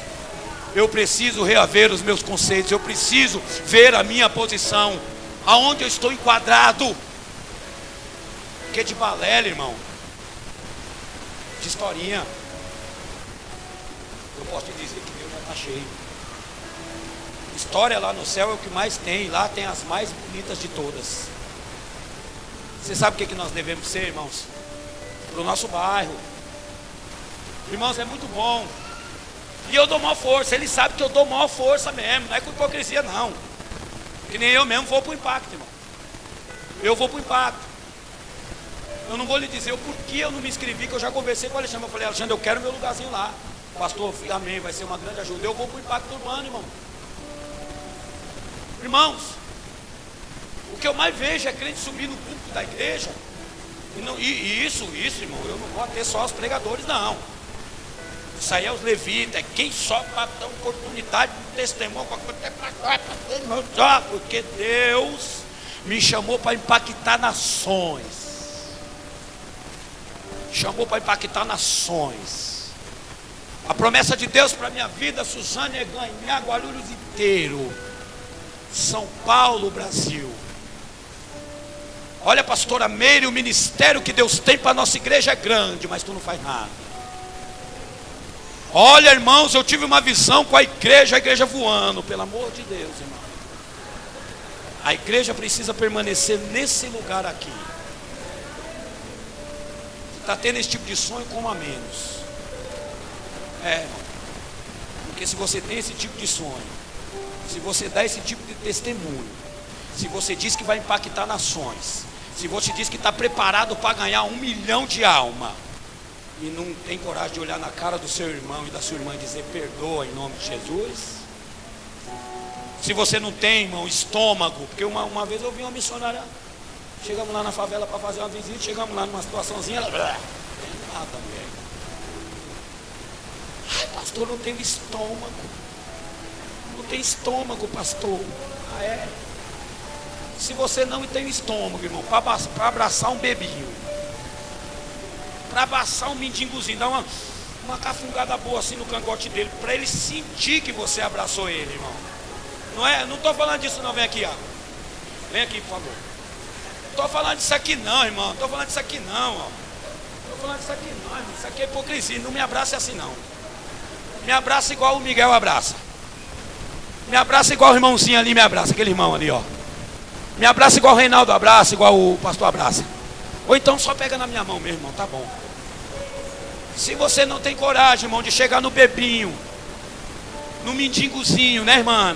Eu preciso reaver os meus conceitos. Eu preciso ver a minha posição, aonde eu estou enquadrado. Que de balela, irmão, de historinha, eu posso te dizer que Deus já está cheio. História lá no céu é o que mais tem. Lá tem as mais bonitas de todas. Você sabe o que nós devemos ser, irmãos? Para o nosso bairro. Irmãos, é muito bom. E eu dou maior força. Ele sabe que eu dou maior força mesmo. Não é com hipocrisia, não. Que nem eu mesmo vou para o impacto, irmão. Eu vou para o impacto. Eu não vou lhe dizer o porquê eu não me inscrevi, que eu já conversei com o Alexandre. Eu falei: Alexandre, eu quero meu lugarzinho lá. Pastor, amém, vai ser uma grande ajuda. Eu vou para o Impacto Urbano, irmão. Irmãos, o que eu mais vejo é crente subir no púlpito da igreja. E isso, irmão, eu não vou ter só os pregadores, não. Isso aí é os levitas, é quem só para dar oportunidade de testemunho, porque Deus me chamou para impactar nações. Chamou para impactar nações. A promessa de Deus para a minha vida, Suzane, é ganhar Guarulhos inteiro, São Paulo, Brasil. Olha, pastora Meire, o ministério que Deus tem para a nossa igreja é grande, mas tu não faz nada. Olha, irmãos, eu tive uma visão com a igreja voando, pelo amor de Deus, irmão. A igreja precisa permanecer nesse lugar aqui. Está tendo esse tipo de sonho, como a menos. Porque se você tem esse tipo de sonho, se você dá esse tipo de testemunho, se você diz que vai impactar nações, se você diz que está preparado para ganhar 1 milhão de almas, e não tem coragem de olhar na cara do seu irmão e da sua irmã e dizer perdoa em nome de Jesus, se você não tem, irmão, estômago, porque uma vez eu vi uma missionária, chegamos lá na favela para fazer uma visita, chegamos lá numa situaçãozinha, ela, não tem nada, mulher. Ai, pastor, não tenho estômago. Não tem estômago, pastor. Ah, é? Se você não tem estômago, irmão, para abraçar um bebinho, para abraçar um mendigozinho, dar uma cafungada boa assim no cangote dele, para ele sentir que você abraçou ele, irmão. Não é? Não estou falando disso não, vem aqui, ó. Vem aqui, por favor. Não estou falando disso aqui não, irmão. Não estou falando disso aqui não, ó. Não estou falando disso aqui não, irmão. Isso aqui é hipocrisia. Não me abraça assim não. Me abraça igual o Miguel abraça. Me abraça igual o irmãozinho ali me abraça, aquele irmão ali, ó. Me abraça igual o Reinaldo abraça, igual o pastor abraça. Ou então só pega na minha mão, meu irmão, tá bom. Se você não tem coragem, irmão, de chegar no bebinho, no mendigozinho, né, irmã,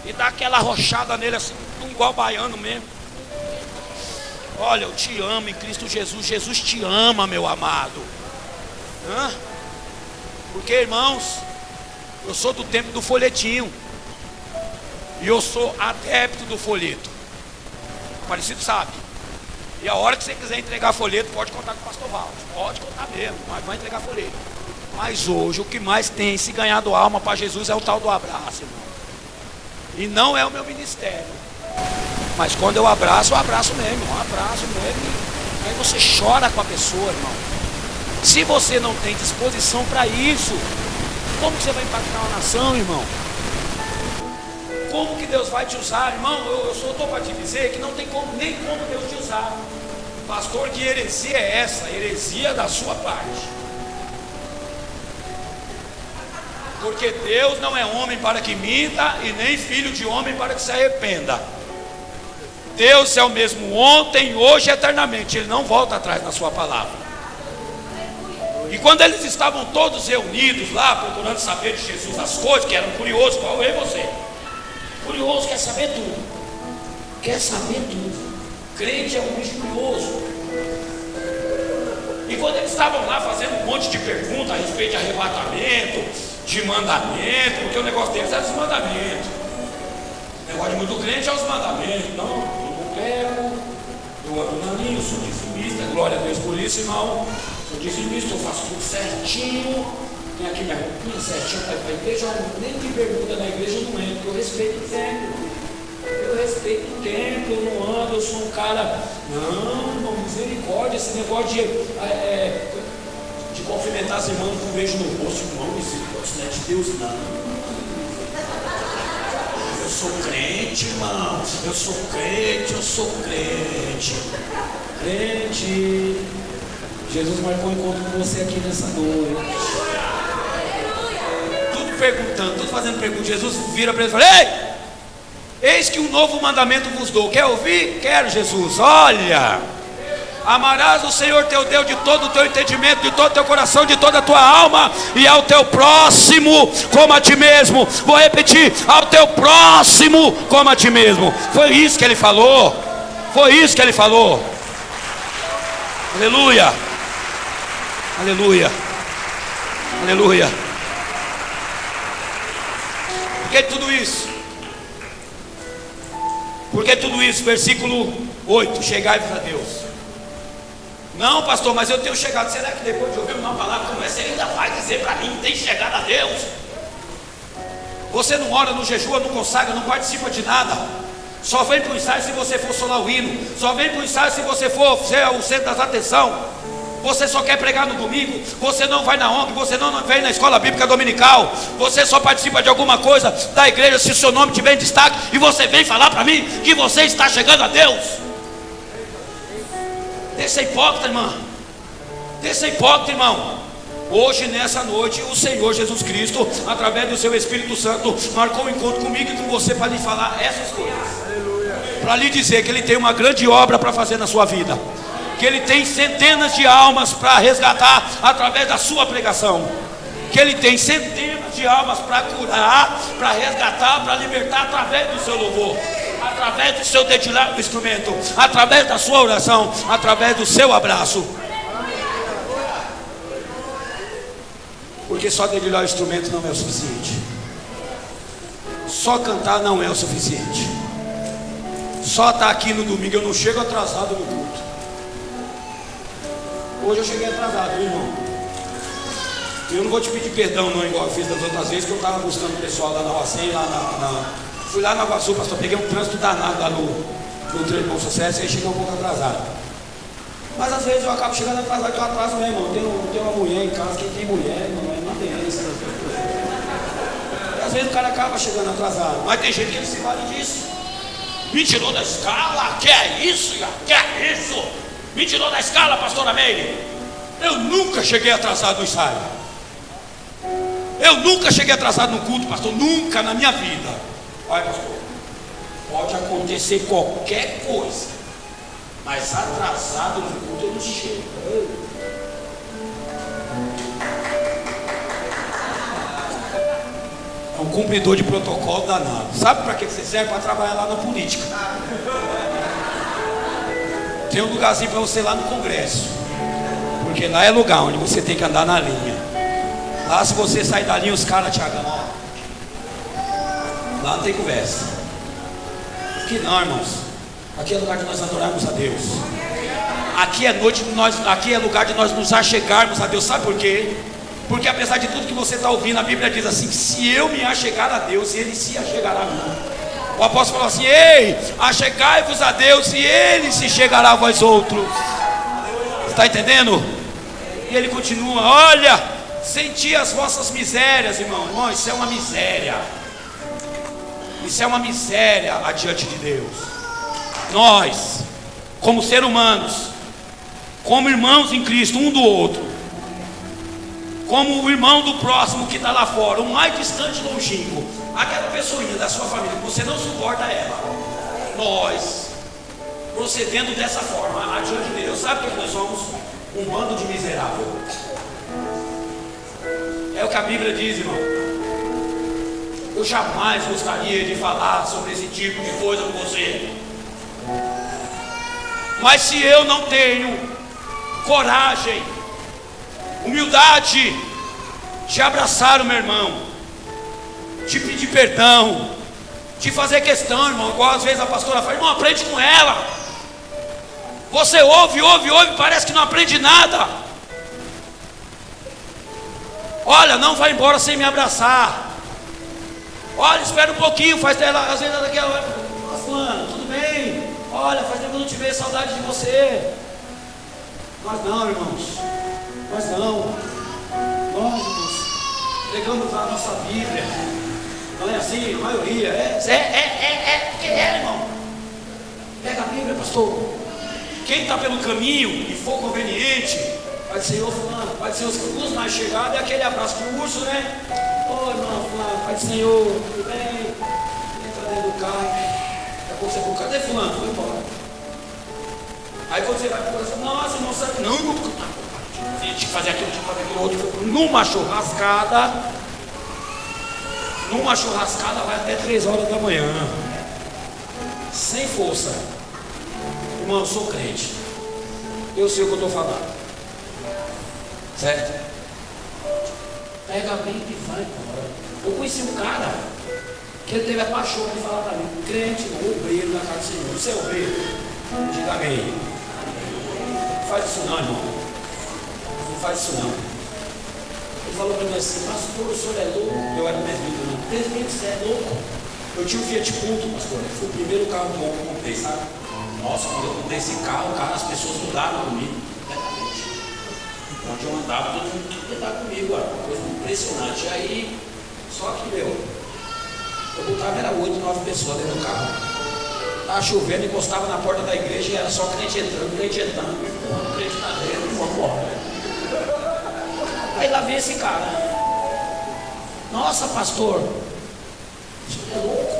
e dar aquela arrochada nele assim, igual baiano mesmo. Olha, eu te amo em Cristo Jesus. Jesus te ama, meu amado. Porque, irmãos, eu sou do tempo do folhetinho. E eu sou adepto do folheto. Parecido sabe. E a hora que você quiser entregar folheto, pode contar com o pastor Valdo. Pode contar mesmo, mas vai entregar folheto. Mas hoje o que mais tem se ganhado alma para Jesus é o tal do abraço, irmão. E não é o meu ministério. Mas quando eu abraço mesmo, um abraço mesmo. E aí você chora com a pessoa, irmão. Se você não tem disposição para isso, como que você vai impactar uma nação, irmão? Como que Deus vai te usar, irmão? Eu só estou para te dizer que não tem nem como Deus te usar. Pastor, que heresia é essa? Heresia da sua parte. Porque Deus não é homem para que minta, e nem filho de homem para que se arrependa. Deus é o mesmo ontem, hoje e eternamente. Ele não volta atrás na sua palavra. E quando eles estavam todos reunidos lá, procurando saber de Jesus as coisas, que eram curiosos, igual eu e você. Curioso, quer saber tudo. Quer saber tudo. Crente é um bicho curioso. E quando eles estavam lá fazendo um monte de perguntas a respeito de arrebatamento, de mandamento, porque o negócio deles era os mandamentos. O negócio muito crente é os mandamentos. Não, eu não pego, eu ando na linha, eu sou dizimista, glória a Deus por isso, irmão. Sou dizimista, eu faço tudo certinho. Tem aqui minha roupinha certinha para ir para a igreja. Nem de bermuda na igreja eu não entro, porque eu respeito o templo. Eu respeito o templo, eu não ando, eu sou um cara. Não, irmão, misericórdia, esse negócio de cumprimentar as irmãs que eu vejo no rosto, irmão, misericórdia, não é de Deus, não. Eu sou crente, irmão, eu sou crente. Crente. Jesus marcou um encontro com você aqui nessa noite. Tudo perguntando, tudo fazendo pergunta. Jesus vira para ele e fala: ei! Eis que um novo mandamento vos dou. Quer ouvir? Quero, Jesus. Olha, amarás o Senhor teu Deus de todo o teu entendimento, de todo o teu coração, de toda a tua alma, e ao teu próximo como a ti mesmo. Vou repetir: ao teu próximo como a ti mesmo. Foi isso que ele falou. Foi isso que ele falou. Aleluia. Aleluia. Aleluia. Por que tudo isso? Por que tudo isso? Versículo 8: chegai-vos a Deus. Não, pastor, mas eu tenho chegado. Será que depois de ouvir uma palavra como essa, ele ainda vai dizer para mim: tem chegado a Deus? Você não ora, não jejua, não consagra, não participa de nada. Só vem para o ensaio se você for solar o hino. Só vem para o ensaio se você for ser o centro das atenção. Você só quer pregar no domingo. Você não vai na ONG. Você não vem na escola bíblica dominical. Você só participa de alguma coisa da igreja se o seu nome tiver em destaque. E você vem falar para mim que você está chegando a Deus. Deixa ser hipócrita, irmão. Deixa ser hipócrita, irmão. Hoje, nessa noite, o Senhor Jesus Cristo, através do seu Espírito Santo, marcou um encontro comigo e com você para lhe falar essas coisas. Para lhe dizer que Ele tem uma grande obra para fazer na sua vida. Que Ele tem centenas de almas para resgatar através da sua pregação. Que Ele tem centenas de almas para curar, para resgatar, para libertar através do seu louvor, através do seu dedilhar do instrumento, através da sua oração, através do seu abraço. Porque só dedilhar o instrumento não é o suficiente. Só cantar não é o suficiente. Só estar aqui no domingo. Eu não chego atrasado no culto. Hoje eu cheguei atrasado, viu, irmão? Eu não vou te pedir perdão não, igual eu fiz das outras vezes, que eu estava buscando o pessoal lá na UACEI, fui lá na Iguaçu, pastor, peguei um trânsito danado lá no trem Bom Sucesso, e aí cheguei um pouco atrasado. Mas às vezes eu acabo chegando atrasado, que eu atraso mesmo, irmão. Tem uma mulher em casa, quem tem mulher, não tem isso. E às vezes o cara acaba chegando atrasado, mas tem gente que se vale disso. Me tirou da escala, que é isso, que é isso? Me tirou da escala, pastora Meire. Eu nunca cheguei atrasado no ensaio. Eu nunca cheguei atrasado no culto, pastor. Nunca na minha vida. Olha, pastor, pode acontecer qualquer coisa, mas atrasado no culto eu não chego. É um cumpridor de protocolo danado. Sabe para que você serve? Para trabalhar lá na política. Tem um lugarzinho para você lá no Congresso, porque lá é lugar onde você tem que andar na linha. Lá, se você sair da linha, os caras te agarram. Lá não tem conversa. Aqui não, irmãos. Aqui é lugar de nós adorarmos a Deus. Aqui é noite de nós, aqui é lugar de nós nos achegarmos a Deus. Sabe por quê? Porque apesar de tudo que você está ouvindo, a Bíblia diz assim: se eu me achegar a Deus, Ele se achegará a mim. O apóstolo falou assim: ei, achegai-vos a Deus e Ele se chegará a vós outros. Está entendendo? E ele continua: olha, senti as vossas misérias, irmão. Irmão, isso é uma miséria. Isso é uma miséria adiante de Deus. Nós, como seres humanos, como irmãos em Cristo, um do outro, como o irmão do próximo que está lá fora, o mais distante longínquo, aquela pessoinha da sua família que você não suporta ela, nós procedendo dessa forma adiante de Deus, sabe que nós somos? Um bando de miserável. É o que a Bíblia diz, irmão. Eu jamais gostaria de falar sobre esse tipo de coisa com você, mas se eu não tenho coragem, humildade de abraçar o meu irmão, de pedir perdão, de fazer questão, irmão, igual às vezes a pastora fala: irmão, aprende com ela. Você ouve, parece que não aprende nada. Olha, não vai embora sem me abraçar. Olha, espera um pouquinho, faz dela, às vezes ela quer: fulano, tudo bem? Olha, faz tempo que eu não te vejo, saudade de você. Mas não, irmãos, mas não. Nós, irmãos, pegamos a nossa Bíblia. Não é assim, a maioria é, irmão. Pega a Bíblia, pastor. Quem está pelo caminho e for conveniente, vai dizer: ô fulano, vai dizer os mais chegados, é aquele abraço de urso, né? Ô irmão, fulano, Pai do Senhor, tudo bem? Entra dentro do carro, daqui a pouco você fala: cadê fulano? Foi embora. Aí quando você vai para o coração: nossa, irmão, sabe? Não, irmão, tinha que fazer aquilo, tinha que fazer aquilo outro. Numa churrascada vai até 3 horas da manhã, sem força. Irmão, eu sou crente. Eu sei o que eu estou falando. Certo? Pega bem e vai embora. Eu conheci um cara que ele teve a paixão de falar para mim, crente, obreiro na casa do Senhor. Você é obreiro? Diga amém. Não faz isso não, irmão. Não faz isso não. Ele falou para mim assim, pastor, o senhor é louco? Eu era presbítero, não. Presbítero, você é louco? Eu tinha um Fiat Punto, pastor. Foi o primeiro carro bom que eu comprei, sabe? Nossa, quando eu comprei esse carro, as pessoas mudaram comigo. Onde eu andava, todo mundo queria andar comigo, uma coisa impressionante. E aí, só que, eu botava, era 8, 9 pessoas dentro do carro. Estava chovendo, encostava na porta da igreja e era só crente entrando, crente entrando. Crente na dentro, e vamos embora. Aí lá vem esse cara. Nossa, pastor, isso é louco.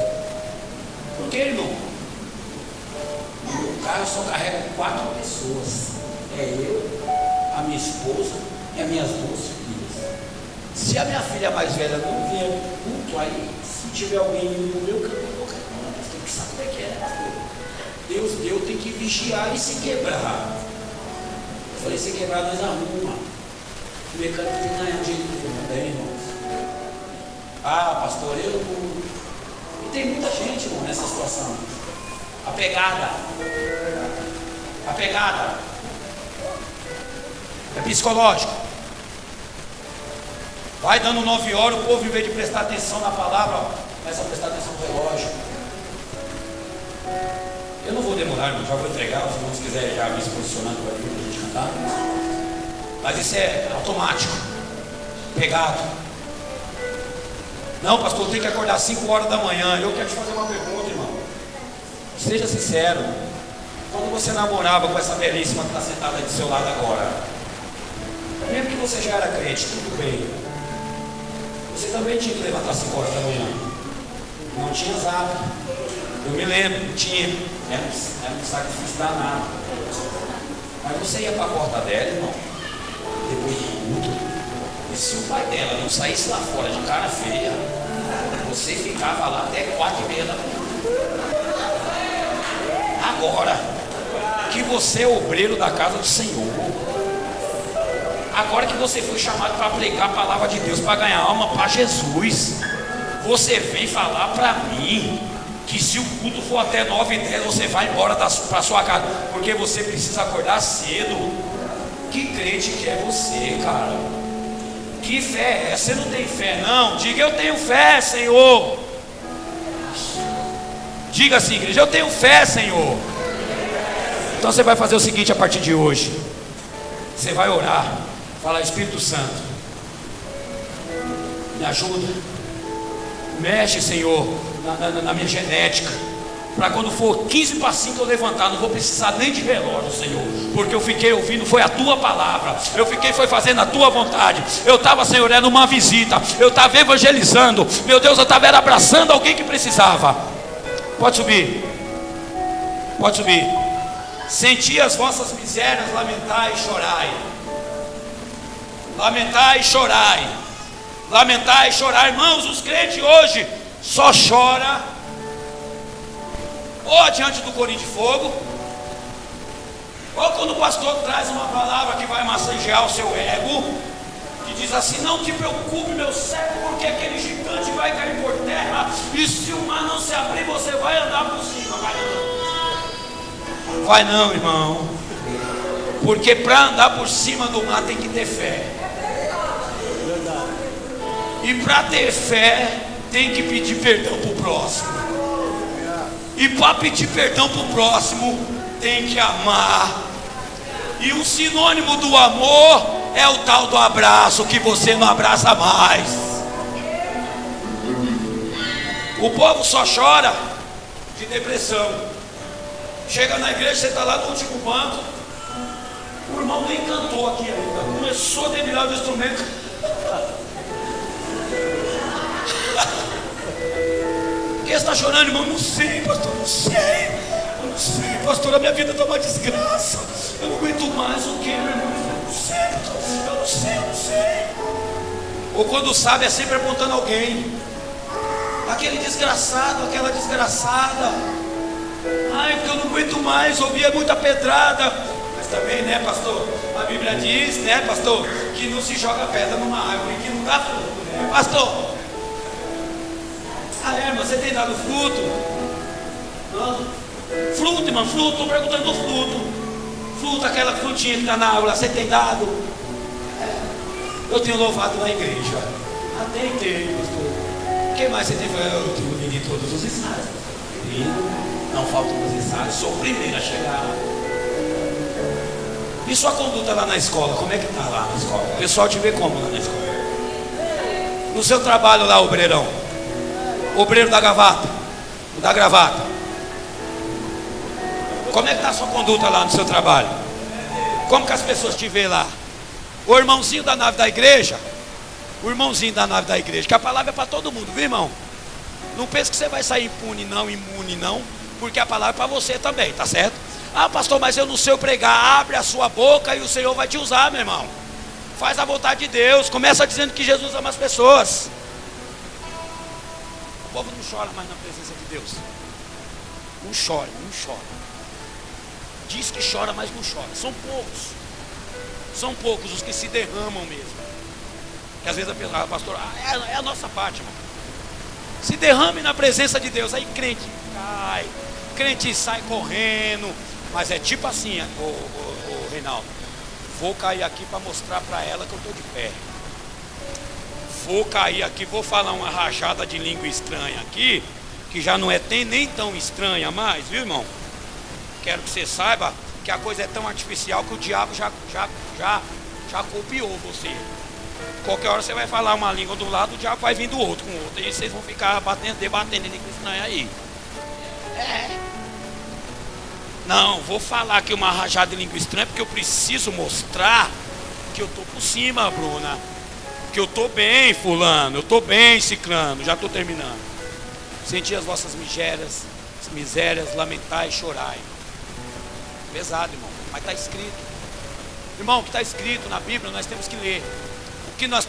Por que, irmão? O carro só carrega 4 pessoas. É eu, a minha esposa e as minhas 2 filhas. Se a minha filha mais velha não vier culto, aí se tiver alguém no meu caminho, eu vou reclamar. Tem que saber como é que é, pastor. Deus deu, tem que vigiar e se quebrar. Eu falei, se quebrar nós arrumamos. O mecânico tem que ganhar jeito também, irmãos. Ah, pastor, eu não. E tem muita gente, irmão, nessa situação. Apegada. É psicológico. Vai dando 9 horas, o povo, em vez de prestar atenção na palavra, começa a prestar atenção no relógio. Eu não vou demorar, irmão, já vou entregar. Se irmãos quiserem já me se posicionando para a gente cantar. Mas isso é automático. Pegado. Não, pastor, tem que acordar 5 horas da manhã. Eu quero te fazer uma pergunta, irmão. Seja sincero. Quando você namorava com essa belíssima que está sentada aí do seu lado agora, mesmo que você já era crente, tudo bem, você também tinha que levantar 5 horas da manhã. Não tinha zap. Eu me lembro, tinha. Era um sacrifício danado. Mas você ia para a porta dela, irmão, depois do culto, e se o pai dela não saísse lá fora de cara feia, você ficava lá até 4h30 da manhã. Agora que você é obreiro da casa do Senhor, agora que você foi chamado para pregar a palavra de Deus, para ganhar alma para Jesus, você vem falar para mim que se o culto for até 9h10, você vai embora para sua casa, porque você precisa acordar cedo. Que crente que é você, cara? Que fé é essa? Você não tem fé, não? Diga, eu tenho fé, Senhor. Diga assim, igreja, eu tenho fé, Senhor. Então você vai fazer o seguinte a partir de hoje. Você vai orar, falar, Espírito Santo, me ajuda. Mexe, Senhor, na minha genética, para quando for 15 para 5 eu levantar, não vou precisar nem de relógio, Senhor, porque eu fiquei ouvindo, foi a tua palavra, foi fazendo a tua vontade. Eu estava, Senhor, era numa visita, eu estava evangelizando, meu Deus, eu estava abraçando alguém que precisava. Pode subir, pode subir. Senti as vossas misérias, lamentai e chorai. Lamentai e chorai. Lamentai e chorai. Irmãos, os crentes hoje só choram ou diante do corinho de fogo, ou quando o pastor traz uma palavra que vai massagear o seu ego, que diz assim, não te preocupe, meu servo, porque aquele gigante vai cair por terra, e se o mar não se abrir, você vai andar por cima. Vai não, irmão, porque para andar por cima do mar tem que ter fé, e para ter fé tem que pedir perdão para o próximo, e para pedir perdão para o próximo tem que amar. E um sinônimo do amor é o tal do abraço, que você não abraça mais. O povo só chora de depressão. Chega na igreja, você está lá no último banco, o irmão nem cantou aqui ainda, começou a dedilhar o instrumento. Por que você está chorando, irmão? Não sei, pastor, não sei. Eu não sei, pastor, a minha vida está uma desgraça. Eu não aguento mais. O que, meu irmão? Eu não sei, eu não sei, eu não sei. Ou quando sabe, é sempre apontando alguém. Aquele desgraçado, aquela desgraçada. Ai, porque eu não aguento mais, ouvia muita pedrada. Mas também, né, pastor? A Bíblia diz, né, pastor, que não se joga pedra numa árvore que não dá fruto, né, pastor? Ah, irmã, você tem dado fruto? Não? Fruto, irmão, fruto, estou perguntando do fruto. Fruto, aquela frutinha que está na árvore, você tem dado? Eu tenho louvado na igreja. Até tenho, pastor. O que mais você tem? Eu tenho vindo em todos os ensaios. Não faltam os ensaios, sou o primeiro a chegar. E sua conduta lá na escola, como é que está lá na escola? O pessoal te vê como lá na escola? No seu trabalho lá, obreirão, obreiro da gravata, como é que está a sua conduta lá no seu trabalho? Como que as pessoas te veem lá? O irmãozinho da nave da igreja, que a palavra é para todo mundo, viu, irmão? Não pense que você vai sair imune não, porque a palavra é para você também, tá certo? Ah, pastor, mas eu não sei pregar. Abre a sua boca e o Senhor vai te usar, meu irmão. Faz a vontade de Deus. Começa dizendo que Jesus ama as pessoas. O povo não chora mais na presença de Deus. Não chora. Diz que chora, mas não chora. São poucos os que se derramam mesmo. Que às vezes a pessoa, pastor, é a nossa parte, irmão. Se derrame na presença de Deus. Aí crente cai, crente sai correndo. Mas é tipo assim, o Reinaldo, vou cair aqui para mostrar para ela que eu estou de pé. Vou cair aqui, vou falar uma rajada de língua estranha aqui, que já não é nem tão estranha mais, viu, irmão? Quero que você saiba que a coisa é tão artificial que o diabo já copiou você. Qualquer hora você vai falar uma língua do lado, o diabo vai vir do outro com o outro. E vocês vão ficar debatendo língua estranha aí. Não, vou falar aqui uma rajada de língua estranha, porque eu preciso mostrar que eu estou por cima, Bruna. Que eu estou bem, fulano. Eu estou bem, ciclano. Já estou terminando. Senti as vossas misérias, lamentai e chorai. Pesado, irmão, mas está escrito. Irmão, o que está escrito na Bíblia nós temos que ler. O que nós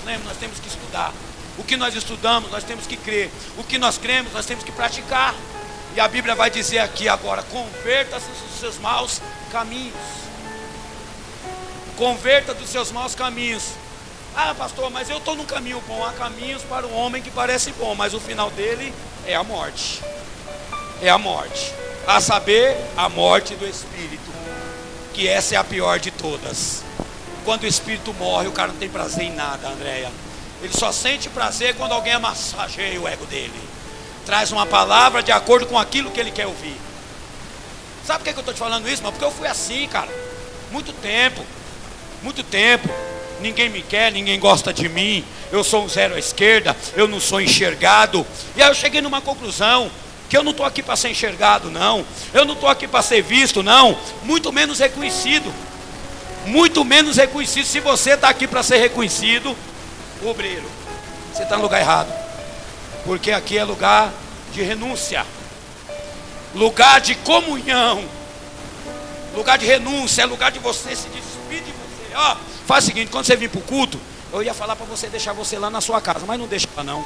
lemos, nós temos que estudar. O que nós estudamos, nós temos que crer. O que nós cremos, nós temos que praticar. E a Bíblia vai dizer aqui agora: converta-se dos seus maus caminhos. Converta dos seus maus caminhos. Ah, pastor, mas eu estou num caminho bom. Há caminhos para o homem que parece bom, mas o final dele é a morte. É a morte. A saber, a morte do espírito. Que essa é a pior de todas. Quando o espírito morre, o cara não tem prazer em nada, Andréia. Ele só sente prazer quando alguém massageia o ego dele. Traz uma palavra de acordo com aquilo que ele quer ouvir. Sabe por que eu estou te falando isso, irmão? Porque eu fui assim, cara. Muito tempo. Ninguém me quer, ninguém gosta de mim. Eu sou um zero à esquerda, eu não sou enxergado. E aí eu cheguei numa conclusão: que eu não estou aqui para ser enxergado, não. Eu não estou aqui para ser visto, não. Muito menos reconhecido. Se você está aqui para ser reconhecido, obreiro, você está no lugar errado. Porque aqui é lugar de renúncia, lugar de comunhão, lugar de renúncia, é lugar de você se despedir de você. Ó, faz o seguinte: quando você vir para o culto, eu ia falar para você deixar você lá na sua casa, mas não deixa lá não,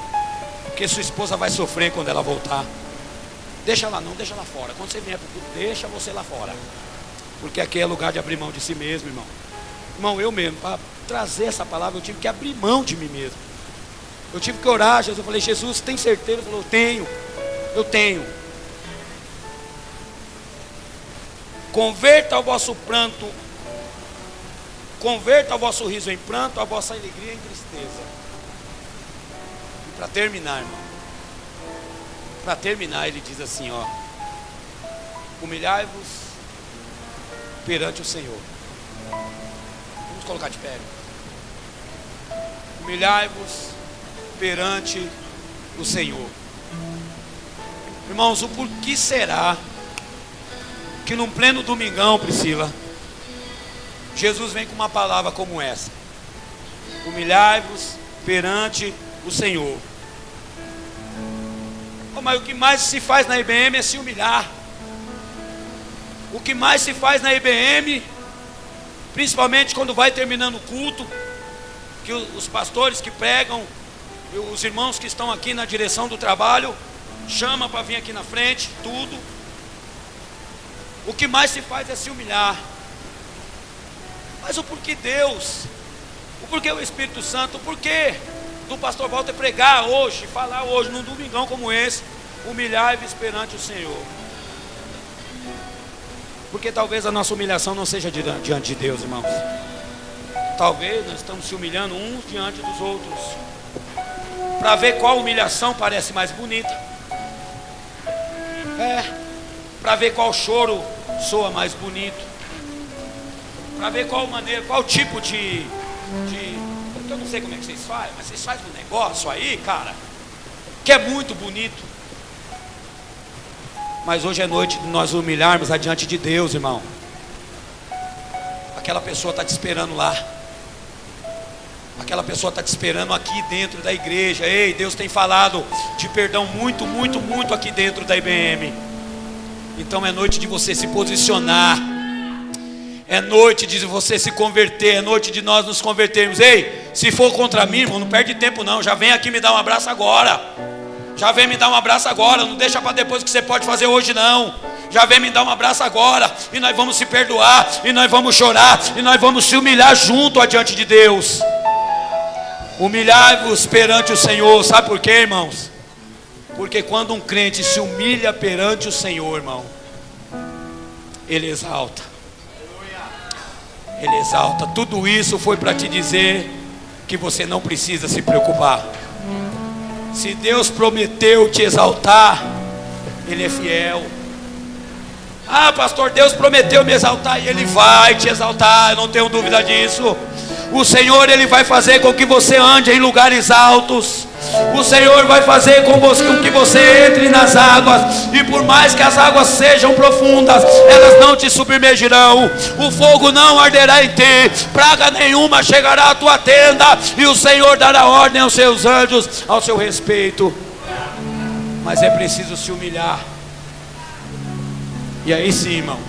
porque sua esposa vai sofrer quando ela voltar. Deixa lá não, deixa lá fora. Quando você vier para o culto, deixa você lá fora, porque aqui é lugar de abrir mão de si mesmo, irmão. Irmão, eu mesmo, para trazer essa palavra, eu tive que abrir mão de mim mesmo. Eu tive que orar. Eu falei: Jesus, tem certeza? Ele falou: eu tenho. Converta o vosso pranto, converta o vosso riso em pranto, a vossa alegria em tristeza. E para terminar, irmão, ele diz assim, ó: humilhai-vos perante o Senhor. Vamos colocar de pé. Humilhai-vos perante o Senhor. Irmãos, o porquê será que num pleno domingão, Priscila, Jesus vem com uma palavra como essa: humilhai-vos perante o Senhor. Oh, mas o que mais se faz na IBM é se humilhar. O que mais se faz na IBM, principalmente quando vai terminando o culto, que os pastores que pregam, os irmãos que estão aqui na direção do trabalho, chama para vir aqui na frente, tudo. O que mais se faz é se humilhar. Mas o porquê Deus? O porquê o Espírito Santo? O porquê do pastor Walter pregar hoje, falar hoje, num domingão como esse, humilhai-vos perante o Senhor? Porque talvez a nossa humilhação não seja diante de Deus, irmãos. Talvez nós estamos se humilhando uns diante dos outros, para ver qual humilhação parece mais bonita, para ver qual choro soa mais bonito, para ver qual maneira, qual tipo de eu não sei como é que vocês fazem, mas vocês fazem um negócio aí, cara, que é muito bonito. Mas hoje é noite de nós humilharmos adiante de Deus, irmão. Aquela pessoa está te esperando lá. Aquela pessoa está te esperando aqui dentro da igreja. Ei, Deus tem falado de perdão muito, muito, muito aqui dentro da IBM. Então é noite de você se posicionar. É noite de você se converter. É noite de nós nos convertermos. Ei, se for contra mim, irmão, não perde tempo não. Já vem aqui me dar um abraço agora. Já vem me dar um abraço agora. Não deixa para depois que você pode fazer hoje não. Já vem me dar um abraço agora. E nós vamos se perdoar. E nós vamos chorar. E nós vamos se humilhar junto adiante de Deus. Humilhai-vos perante o Senhor. Sabe por quê, irmãos? Porque quando um crente se humilha perante o Senhor, irmão, Ele exalta. Ele exalta. Tudo isso foi para te dizer que você não precisa se preocupar. Se Deus prometeu te exaltar, Ele é fiel. Ah, pastor, Deus prometeu me exaltar, e Ele vai te exaltar, eu não tenho dúvida disso. O Senhor, Ele vai fazer com que você ande em lugares altos. O Senhor vai fazer com que você entre nas águas. E por mais que as águas sejam profundas, elas não te submergirão. O fogo não arderá em ti. Praga nenhuma chegará à tua tenda. E o Senhor dará ordem aos seus anjos ao seu respeito. Mas é preciso se humilhar. E aí sim, irmão,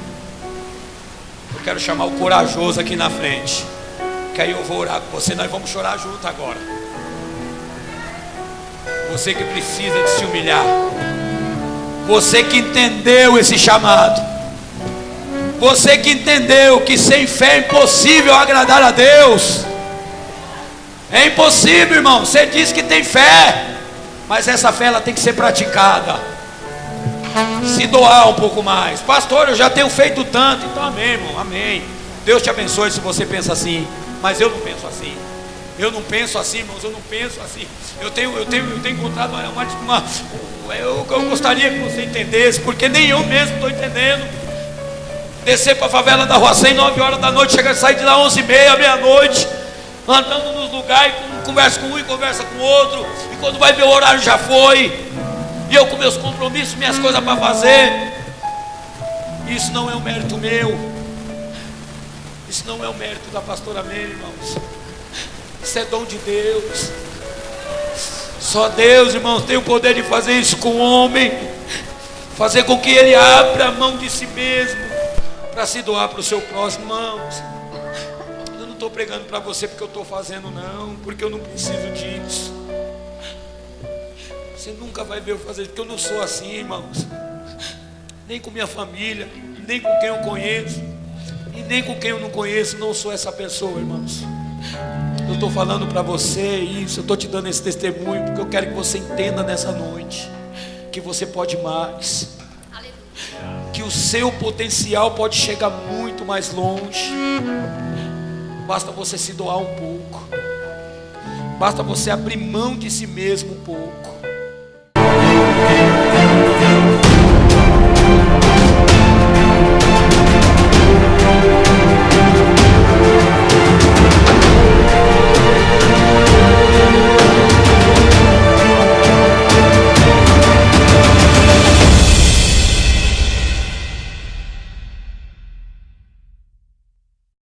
eu quero chamar o corajoso aqui na frente, que aí eu vou orar com você. Nós vamos chorar junto agora. Você que precisa de se humilhar, você que entendeu esse chamado, você que entendeu que sem fé é impossível agradar a Deus. É impossível, irmão. Você diz que tem fé, mas essa fé ela tem que ser praticada. Se doar um pouco mais. Pastor, eu já tenho feito tanto. Então amém, irmão, amém. Deus te abençoe se você pensa assim. Mas eu não penso assim. Eu não penso assim, irmãos, eu não penso assim. Eu tenho encontrado eu gostaria que você entendesse, porque nem eu mesmo estou entendendo. Descer para a favela da Rua 100, 9 horas da noite, sair de lá 11h30, meia-noite, andando nos lugares, conversa com um e conversa com o outro, e quando vai ver o horário já foi, e eu com meus compromissos, minhas coisas para fazer. Isso não é um mérito meu. Isso não é o mérito da pastora Meire, irmãos. Isso é dom de Deus. Só Deus, irmãos, tem o poder de fazer isso com o homem. Fazer com que ele abra a mão de si mesmo para se doar para o seu próximo. Irmãos, eu não estou pregando para você porque eu estou fazendo, não. Porque eu não preciso disso. Você nunca vai ver eu fazer, porque eu não sou assim, irmãos. Nem com minha família, nem com quem eu conheço, e nem com quem eu não conheço. Não sou essa pessoa, irmãos. Eu estou falando para você isso, eu estou te dando esse testemunho, porque eu quero que você entenda nessa noite que você pode mais. Que o seu potencial pode chegar muito mais longe. Basta você se doar um pouco. Basta você abrir mão de si mesmo um pouco.